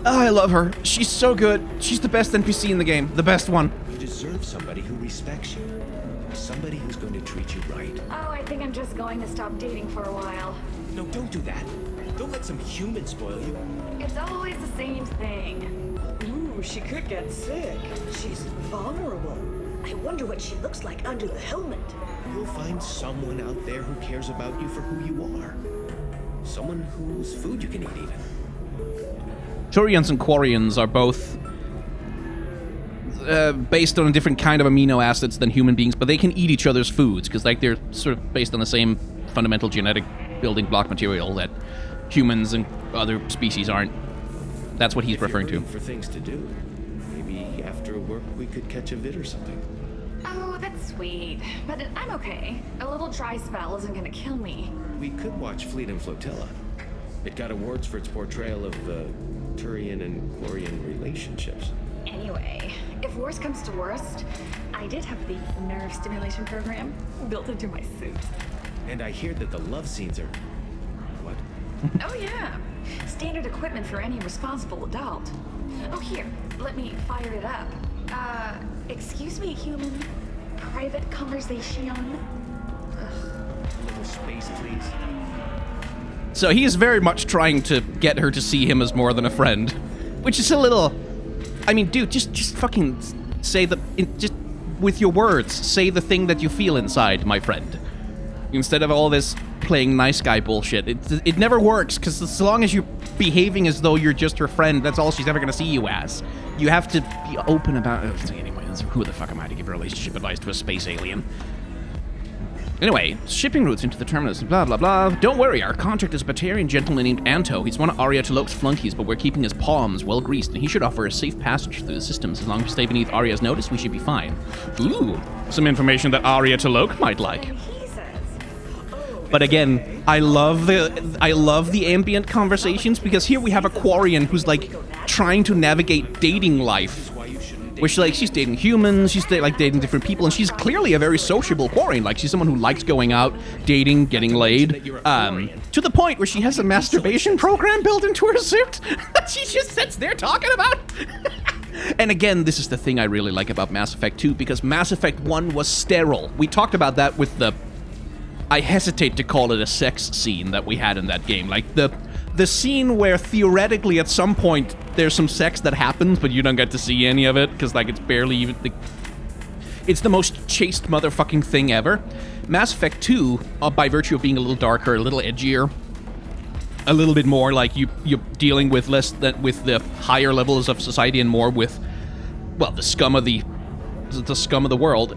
Oh, I love her. She's so good. She's the best NPC in the game. The best one. You deserve somebody who respects you. Somebody who's going to treat you right. Oh, I think I'm just going to stop dating for a while. No, don't do that. Don't let some human spoil you. It's always the same thing. Ooh, she could get sick. She's vulnerable. I wonder what she looks like under the helmet. You'll find someone out there who cares about you for who you are. Someone whose food you can eat, even. Turians and Quarians are both based on a different kind of amino acids than human beings, but they can eat each other's foods, because like they're sort of based on the same fundamental genetic building block material that humans and other species aren't. That's what he's referring to. For things to do, maybe after work we could catch a vid or something. Oh, that's sweet. But I'm okay. A little dry spell isn't gonna kill me. We could watch Fleet and Flotilla. It got awards for its portrayal of the Turian and Quarian relationships. Anyway, if worst comes to worst, I did have the nerve stimulation program built into my suit. And I hear that the love scenes are... What? Oh yeah, standard equipment for any responsible adult. Oh here, let me fire it up. Excuse me, human. Private conversation. A little space, please. So he is very much trying to get her to see him as more than a friend, which is a little... I mean, dude, just fucking say just with your words, say the thing that you feel inside, my friend. Instead of all this playing nice guy bullshit. It never works, because as long as you're behaving as though you're just her friend, that's all she's ever going to see you as. You have to be open about it. Anyways, who the fuck am I to give relationship advice to a space alien? Anyway, shipping routes into the terminus, blah, blah, blah. Don't worry, our contract is a Batarian gentleman named Anto. He's one of Arya Talok's flunkies, but we're keeping his palms well greased, and he should offer a safe passage through the systems. As long as we stay beneath Arya's notice, we should be fine. Ooh, some information that Arya Talok might like. But again, I love the ambient conversations, because here we have a Quarian who's like trying to navigate dating life. Where she's dating humans, she's dating different people, and she's clearly a very sociable Quarian. Like, she's someone who likes going out, dating, getting laid, to the point where she has a masturbation program built into her suit that she just sits there talking about. And again, this is the thing I really like about Mass Effect 2, because Mass Effect 1 was sterile. We talked about that with the I hesitate to call it a sex scene that we had in that game. Like, the scene where theoretically at some point there's some sex that happens, but you don't get to see any of it, because, like, it's barely even... It's the most chaste motherfucking thing ever. Mass Effect 2, by virtue of being a little darker, a little edgier, a little bit more like you're dealing with less than with the higher levels of society and more with, well, the scum of the world.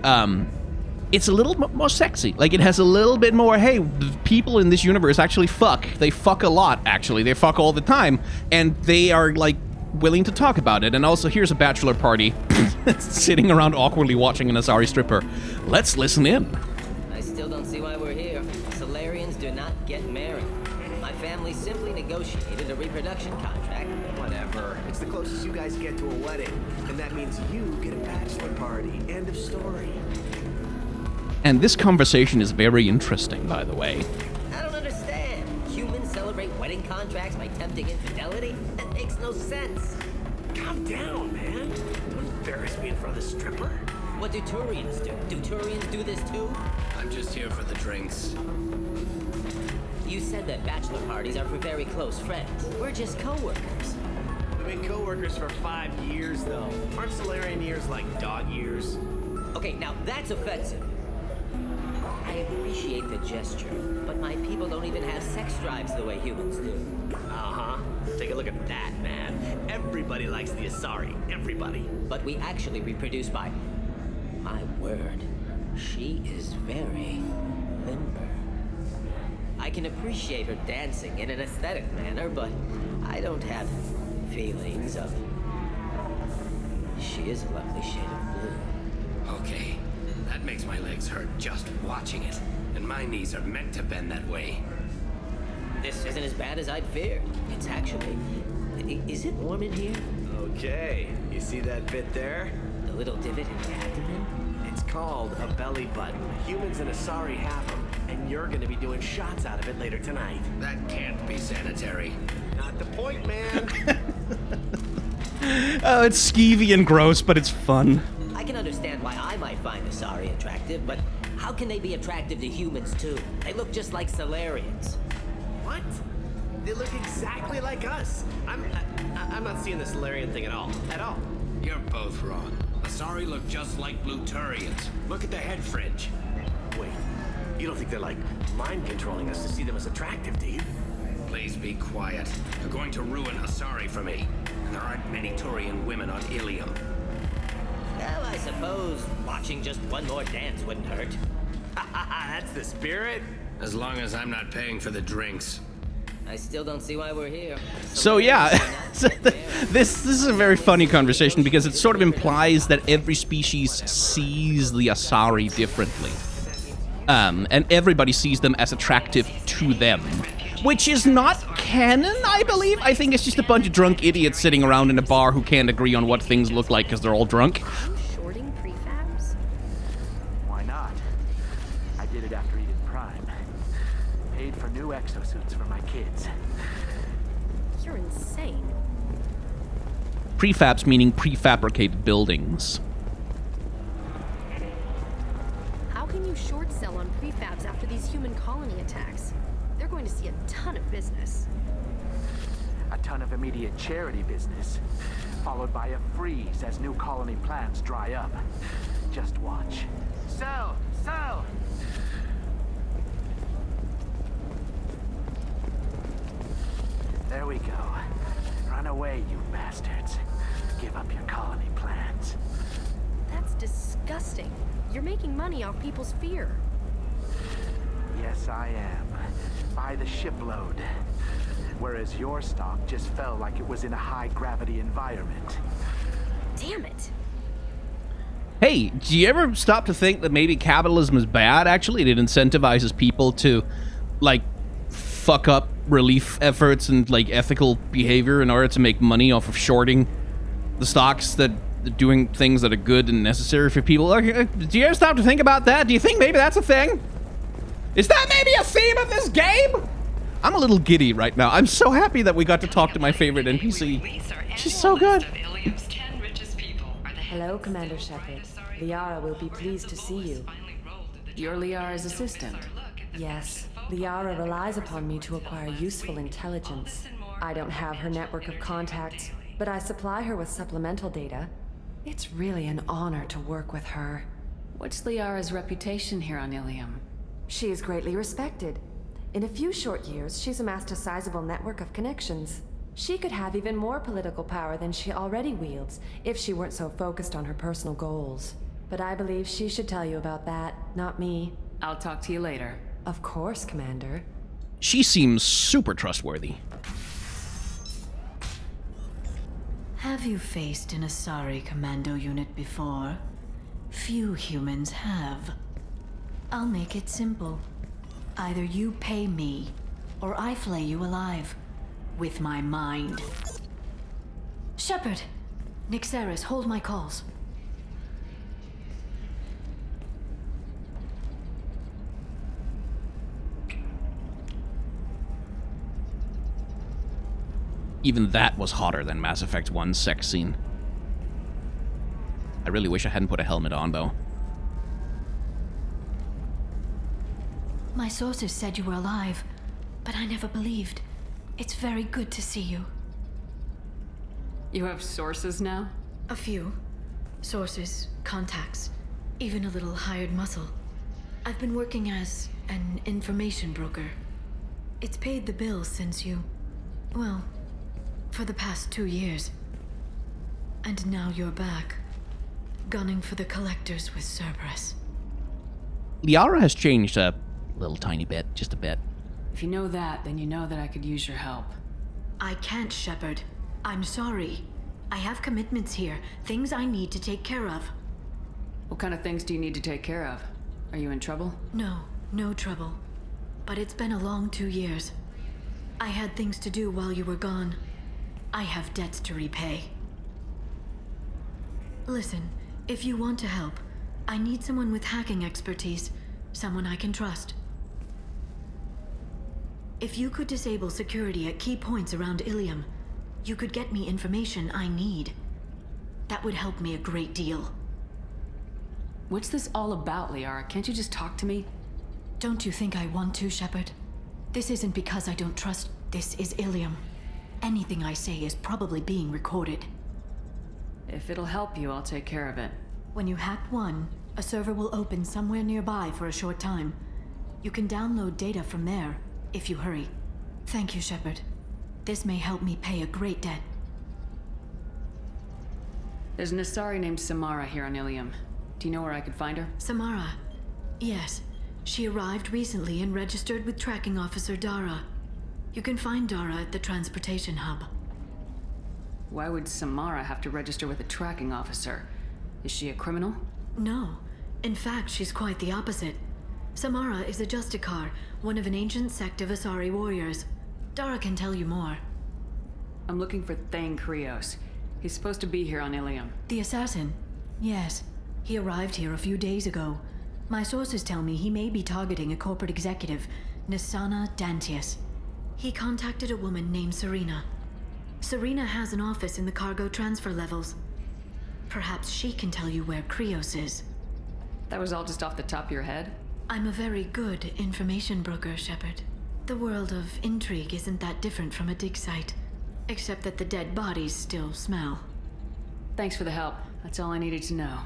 It's a little more sexy. Like, it has a little bit more, hey, the people in this universe actually fuck. They fuck a lot, actually. They fuck all the time. And they are, like, willing to talk about it. And also, here's a bachelor party sitting around awkwardly watching an Asari stripper. Let's listen in. I still don't see why we're here. Solarians do not get married. My family simply negotiated a reproduction contract. Whatever. It's the closest you guys get to a wedding. And that means you get a bachelor party. End of story. And this conversation is very interesting, by the way. I don't understand. Humans celebrate wedding contracts by tempting infidelity? That makes no sense. Calm down, man. Don't embarrass me in front of the stripper. What do Turians do? Do Turians do this too? I'm just here for the drinks. You said that bachelor parties are for very close friends. We're just co-workers. We've been co-workers for 5 years, though. Aren't Solarian years like dog years? Okay, now that's offensive. I appreciate the gesture, but my people don't even have sex drives the way humans do. Uh-huh. Take a look at that, man. Everybody likes the Asari. Everybody. But we actually reproduce by... My word. She is very limber. I can appreciate her dancing in an aesthetic manner, but I don't have feelings of... She is a lovely shade of blue. Okay. That makes my legs hurt just watching it. And my knees are meant to bend that way. This isn't as bad as I'd feared. It's actually... Is it warm in here? Okay. You see that bit there? The little divot in the abdomen? It's called a belly button. Humans and Asari have them. And you're gonna be doing shots out of it later tonight. That can't be sanitary. Not the point, man. Oh, it's skeevy and gross, but it's fun. I can understand why I might find Asari attractive, but how can they be attractive to humans too? They look just like Solarians. What? They look exactly like us. I'm not seeing the Solarian thing at all. At all. You're both wrong. Asari look just like Bluturians. Look at the head fringe. Wait, you don't think they're like mind controlling us to see them as attractive, do you? Please be quiet. You're going to ruin Asari for me. There aren't many Turian women on Ilium. Well, I suppose watching just one more dance wouldn't hurt. That's the spirit. As long as I'm not paying for the drinks. I still don't see why we're here. So yeah, this is a very funny conversation because it sort of implies that every species sees the Asari differently. And everybody sees them as attractive to them. Which is not canon, I believe. I think it's just a bunch of drunk idiots sitting around in a bar who can't agree on what things look like because they're all drunk. Shorting prefabs? Why not? I did it after Eden Prime. Paid for new exosuits for my kids. You're insane. Prefabs meaning prefabricated buildings. How can you short sell on prefabs after these human colony attacks? They're going to see a ton of business. A ton of immediate charity business, followed by a freeze as new colony plans dry up. Just watch. Sell! Sell! There we go. Run away, you bastards. Give up your colony plans. That's disgusting. You're making money off people's fear. Yes, I am. By the shipload. Whereas your stock just fell like it was in a high-gravity environment. Damn it. Hey, do you ever stop to think that maybe capitalism is bad, actually? It incentivizes people to, like, fuck up relief efforts and, like, ethical behavior in order to make money off of shorting the stocks that doing things that are good and necessary for people. Do you ever stop to think about that? Do you think maybe that's a thing? Is that maybe a theme of this game? I'm a little giddy right now. I'm so happy that we got to talk to my favorite NPC. She's so good. Hello, Commander Shepard. Liara will be pleased to see you. You're Liara's assistant. Yes, Liara relies upon me to acquire useful intelligence. I don't have her network of contacts, but I supply her with supplemental data. It's really an honor to work with her. What's Liara's reputation here on Ilium? She is greatly respected. In a few short years, she's amassed a sizable network of connections. She could have even more political power than she already wields if she weren't so focused on her personal goals. But I believe she should tell you about that, not me. I'll talk to you later. Of course, Commander. She seems super trustworthy. Have you faced an Asari commando unit before? Few humans have. I'll make it simple. Either you pay me, or I flay you alive. With my mind. Shepard! Nixeris, hold my calls. Even that was hotter than Mass Effect 1's sex scene. I really wish I hadn't put a helmet on, though. My sources said you were alive, but I never believed. It's very good to see you. You have sources now? A few. Sources, contacts, even a little hired muscle. I've been working as an information broker. It's paid the bills since you... well, for the past 2 years. And now you're back, gunning for the collectors with Cerberus. Liara has changed a little tiny bit, just a bit. If you know that, then you know that I could use your help. I can't, Shepard. I'm sorry. I have commitments here, things I need to take care of. What kind of things do you need to take care of? Are you in trouble? No, no trouble. But it's been a long 2 years. I had things to do while you were gone. I have debts to repay. Listen, if you want to help, I need someone with hacking expertise, someone I can trust. If you could disable security at key points around Ilium, you could get me information I need. That would help me a great deal. What's this all about, Liara? Can't you just talk to me? Don't you think I want to, Shepard? This isn't because I don't trust. This is Ilium. Anything I say is probably being recorded. If it'll help you, I'll take care of it. When you hack one, a server will open somewhere nearby for a short time. You can download data from there, if you hurry. Thank you, Shepard. This may help me pay a great debt. There's an Asari named Samara here on Ilium. Do you know where I could find her? Samara? Yes. She arrived recently and registered with Tracking Officer Dara. You can find Dara at the transportation hub. Why would Samara have to register with a tracking officer? Is she a criminal? No. In fact, she's quite the opposite. Samara is a Justicar, one of an ancient sect of Asari warriors. Dara can tell you more. I'm looking for Thane Krios. He's supposed to be here on Ilium. The assassin? Yes. He arrived here a few days ago. My sources tell me he may be targeting a corporate executive, Nisana Dantius. He contacted a woman named Serena. Serena has an office in the cargo transfer levels. Perhaps she can tell you where Krios is. That was all just off the top of your head? I'm a very good information broker, Shepard. The world of intrigue isn't that different from a dig site, except that the dead bodies still smell. Thanks for the help. That's all I needed to know.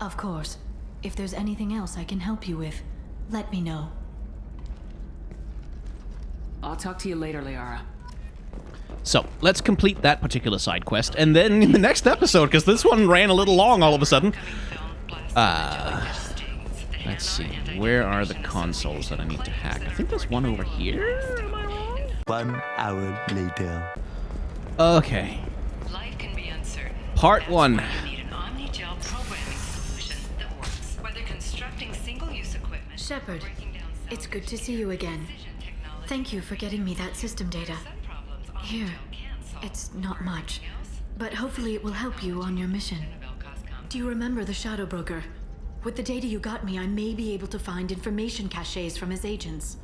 Of course. If there's anything else I can help you with, let me know. I'll talk to you later, Liara. So, let's complete that particular side quest, and then in the next episode, because this one ran a little long all of a sudden. Let's see, where are the consoles that I need to hack? I think there's one over here? Am I wrong? 1 hour later. Okay. Life can be uncertain. Part 1. You need an omni-gel programming solution that works. Whether constructing single-use equipment... Shepard, it's good to see you again. Thank you for getting me that system data. Here, it's not much, but hopefully it will help you on your mission. Do you remember the Shadow Broker? With the data you got me, I may be able to find information caches from his agents.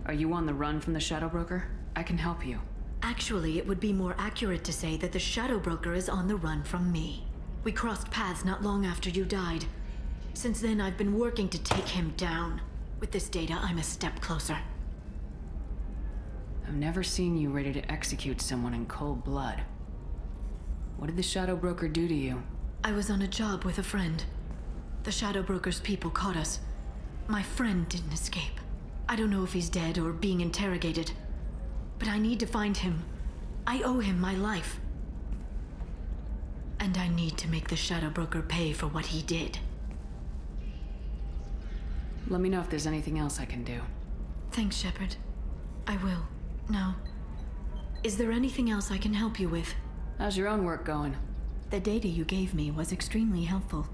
Are you on the run from the Shadow Broker? I can help you. Actually, it would be more accurate to say that the Shadow Broker is on the run from me. We crossed paths not long after you died. Since then, I've been working to take him down. With this data, I'm a step closer. I've never seen you ready to execute someone in cold blood. What did the Shadow Broker do to you? I was on a job with a friend. The Shadow Broker's people caught us. My friend didn't escape. I don't know if he's dead or being interrogated. But I need to find him. I owe him my life. And I need to make the Shadow Broker pay for what he did. Let me know if there's anything else I can do. Thanks, Shepard. I will. Now, is there anything else I can help you with? How's your own work going? The data you gave me was extremely helpful.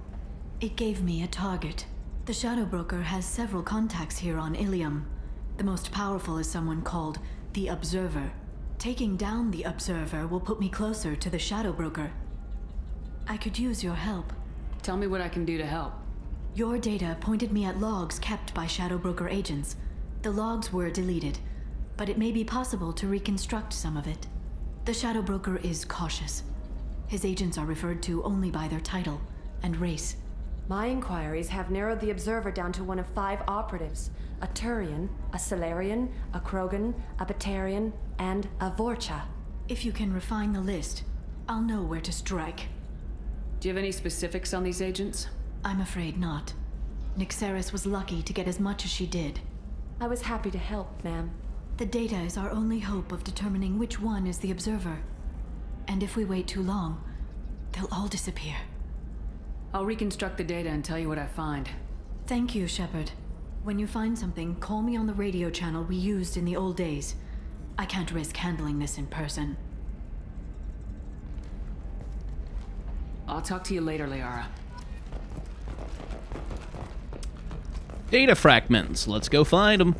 It gave me a target. The Shadow Broker has several contacts here on Ilium. The most powerful is someone called the Observer. Taking down the Observer will put me closer to the Shadow Broker. I could use your help. Tell me what I can do to help. Your data pointed me at logs kept by Shadow Broker agents. The logs were deleted, but it may be possible to reconstruct some of it. The Shadow Broker is cautious. His agents are referred to only by their title and race. My inquiries have narrowed the Observer down to one of 5 operatives. A Turian, a Solarian, a Krogan, a Batarian, and a Vorcha. If you can refine the list, I'll know where to strike. Do you have any specifics on these agents? I'm afraid not. Nyxeris was lucky to get as much as she did. I was happy to help, ma'am. The data is our only hope of determining which one is the Observer. And if we wait too long, they'll all disappear. I'll reconstruct the data and tell you what I find. Thank you, Shepard. When you find something, call me on the radio channel we used in the old days. I can't risk handling this in person. I'll talk to you later, Liara. Data fragments. Let's go find them.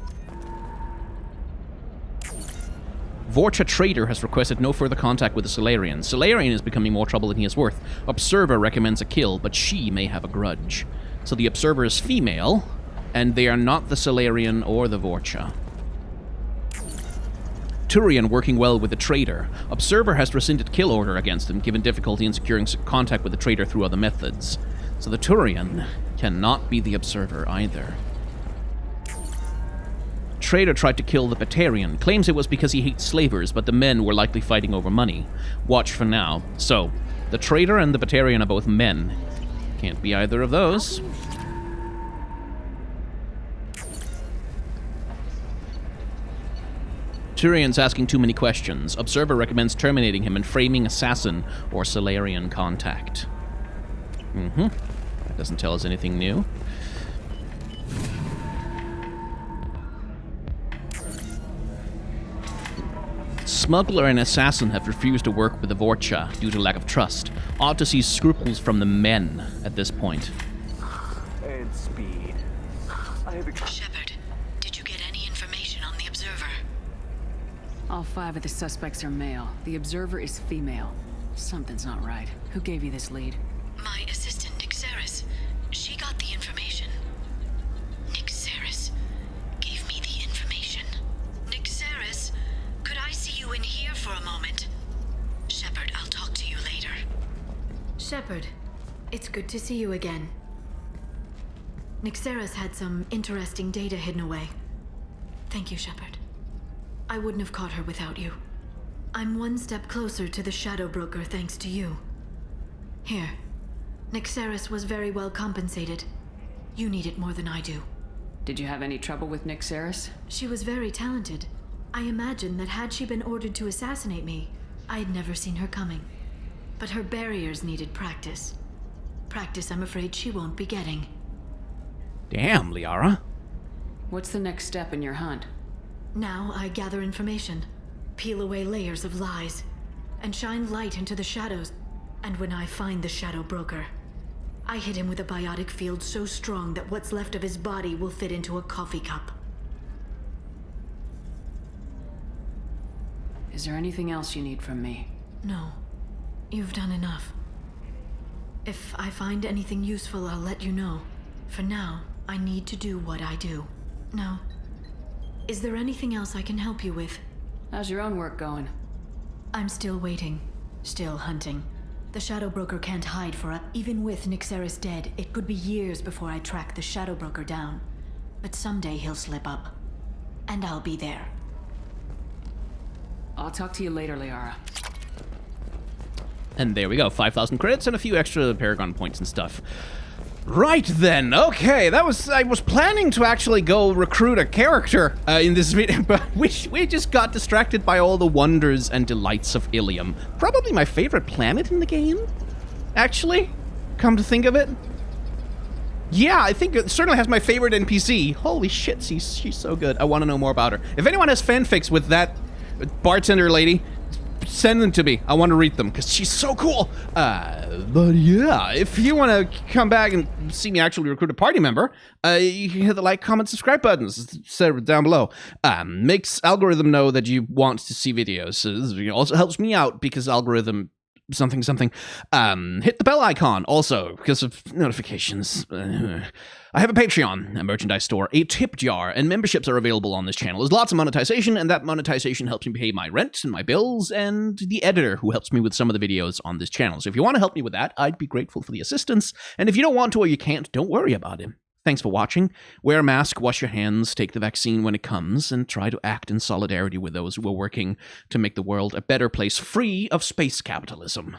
Vorcha Trader has requested no further contact with the Solarian. Solarian is becoming more trouble than he is worth. Observer recommends a kill, but she may have a grudge. So the Observer is female, and they are not the Solarian or the Vorcha. Turian working well with the Trader. Observer has rescinded kill order against him, given difficulty in securing contact with the Trader through other methods. So the Turian cannot be the Observer either. Trader tried to kill the Batarian, claims it was because he hates slavers, but the men were likely fighting over money. Watch for now. So, the Trader and the Batarian are both men. Can't be either of those. Turian's asking too many questions. Observer recommends terminating him and framing assassin or Solarian contact. That doesn't tell us anything new. Smuggler and Assassin have refused to work with the Vorcha due to lack of trust. Odd to see scruples from the men at this point. And speed. Shepard, did you get any information on the Observer? All 5 of the suspects are male. The Observer is female. Something's not right. Who gave you this lead? My assistant, Nyxeris. She got the information. Nyxeris gave me the information. Nyxeris, could I see you in here for a moment? Shepard, I'll talk to you later. Shepard, it's good to see you again. Nyxeris had some interesting data hidden away. Thank you, Shepard. I wouldn't have caught her without you. I'm one step closer to the Shadow Broker thanks to you. Here. Nyxeris was very well compensated. You need it more than I do. Did you have any trouble with Nyxeris? She was very talented. I imagine that had she been ordered to assassinate me, I had never seen her coming. But her barriers needed practice. Practice I'm afraid she won't be getting. Damn, Liara. What's the next step in your hunt? Now I gather information, peel away layers of lies, and shine light into the shadows. And when I find the Shadow Broker, I hit him with a biotic field so strong that what's left of his body will fit into a coffee cup. Is there anything else you need from me? No. You've done enough. If I find anything useful, I'll let you know. For now, I need to do what I do. Now, is there anything else I can help you with? How's your own work going? I'm still waiting. Still hunting. The Shadow Broker can't hide for us. Even with Nyxeris dead, it could be years before I track the Shadow Broker down. But someday he'll slip up. And I'll be there. I'll talk to you later, Liara. And there we go, 5,000 credits and a few extra Paragon points and stuff. Right then, okay, I was planning to actually go recruit a character in this video, but we just got distracted by all the wonders and delights of Ilium. Probably my favorite planet in the game, actually, come to think of it. Yeah, I think it certainly has my favorite NPC. Holy shit, she's so good. I want to know more about her. If anyone has fanfics with that bartender lady, send them to me. I want to read them because she's so cool. But yeah, if you want to come back and see me actually recruit a party member, you can hit the like, comment, subscribe buttons down below. Makes algorithm know that you want to see videos. It also helps me out because algorithm something. Hit the bell icon also because of notifications. I have a Patreon, a merchandise store, a tip jar, and memberships are available on this channel. There's lots of monetization, and that monetization helps me pay my rent and my bills, and the editor who helps me with some of the videos on this channel. So if you want to help me with that, I'd be grateful for the assistance. And if you don't want to or you can't, don't worry about it. Thanks for watching. Wear a mask, wash your hands, take the vaccine when it comes, and try to act in solidarity with those who are working to make the world a better place free of space capitalism.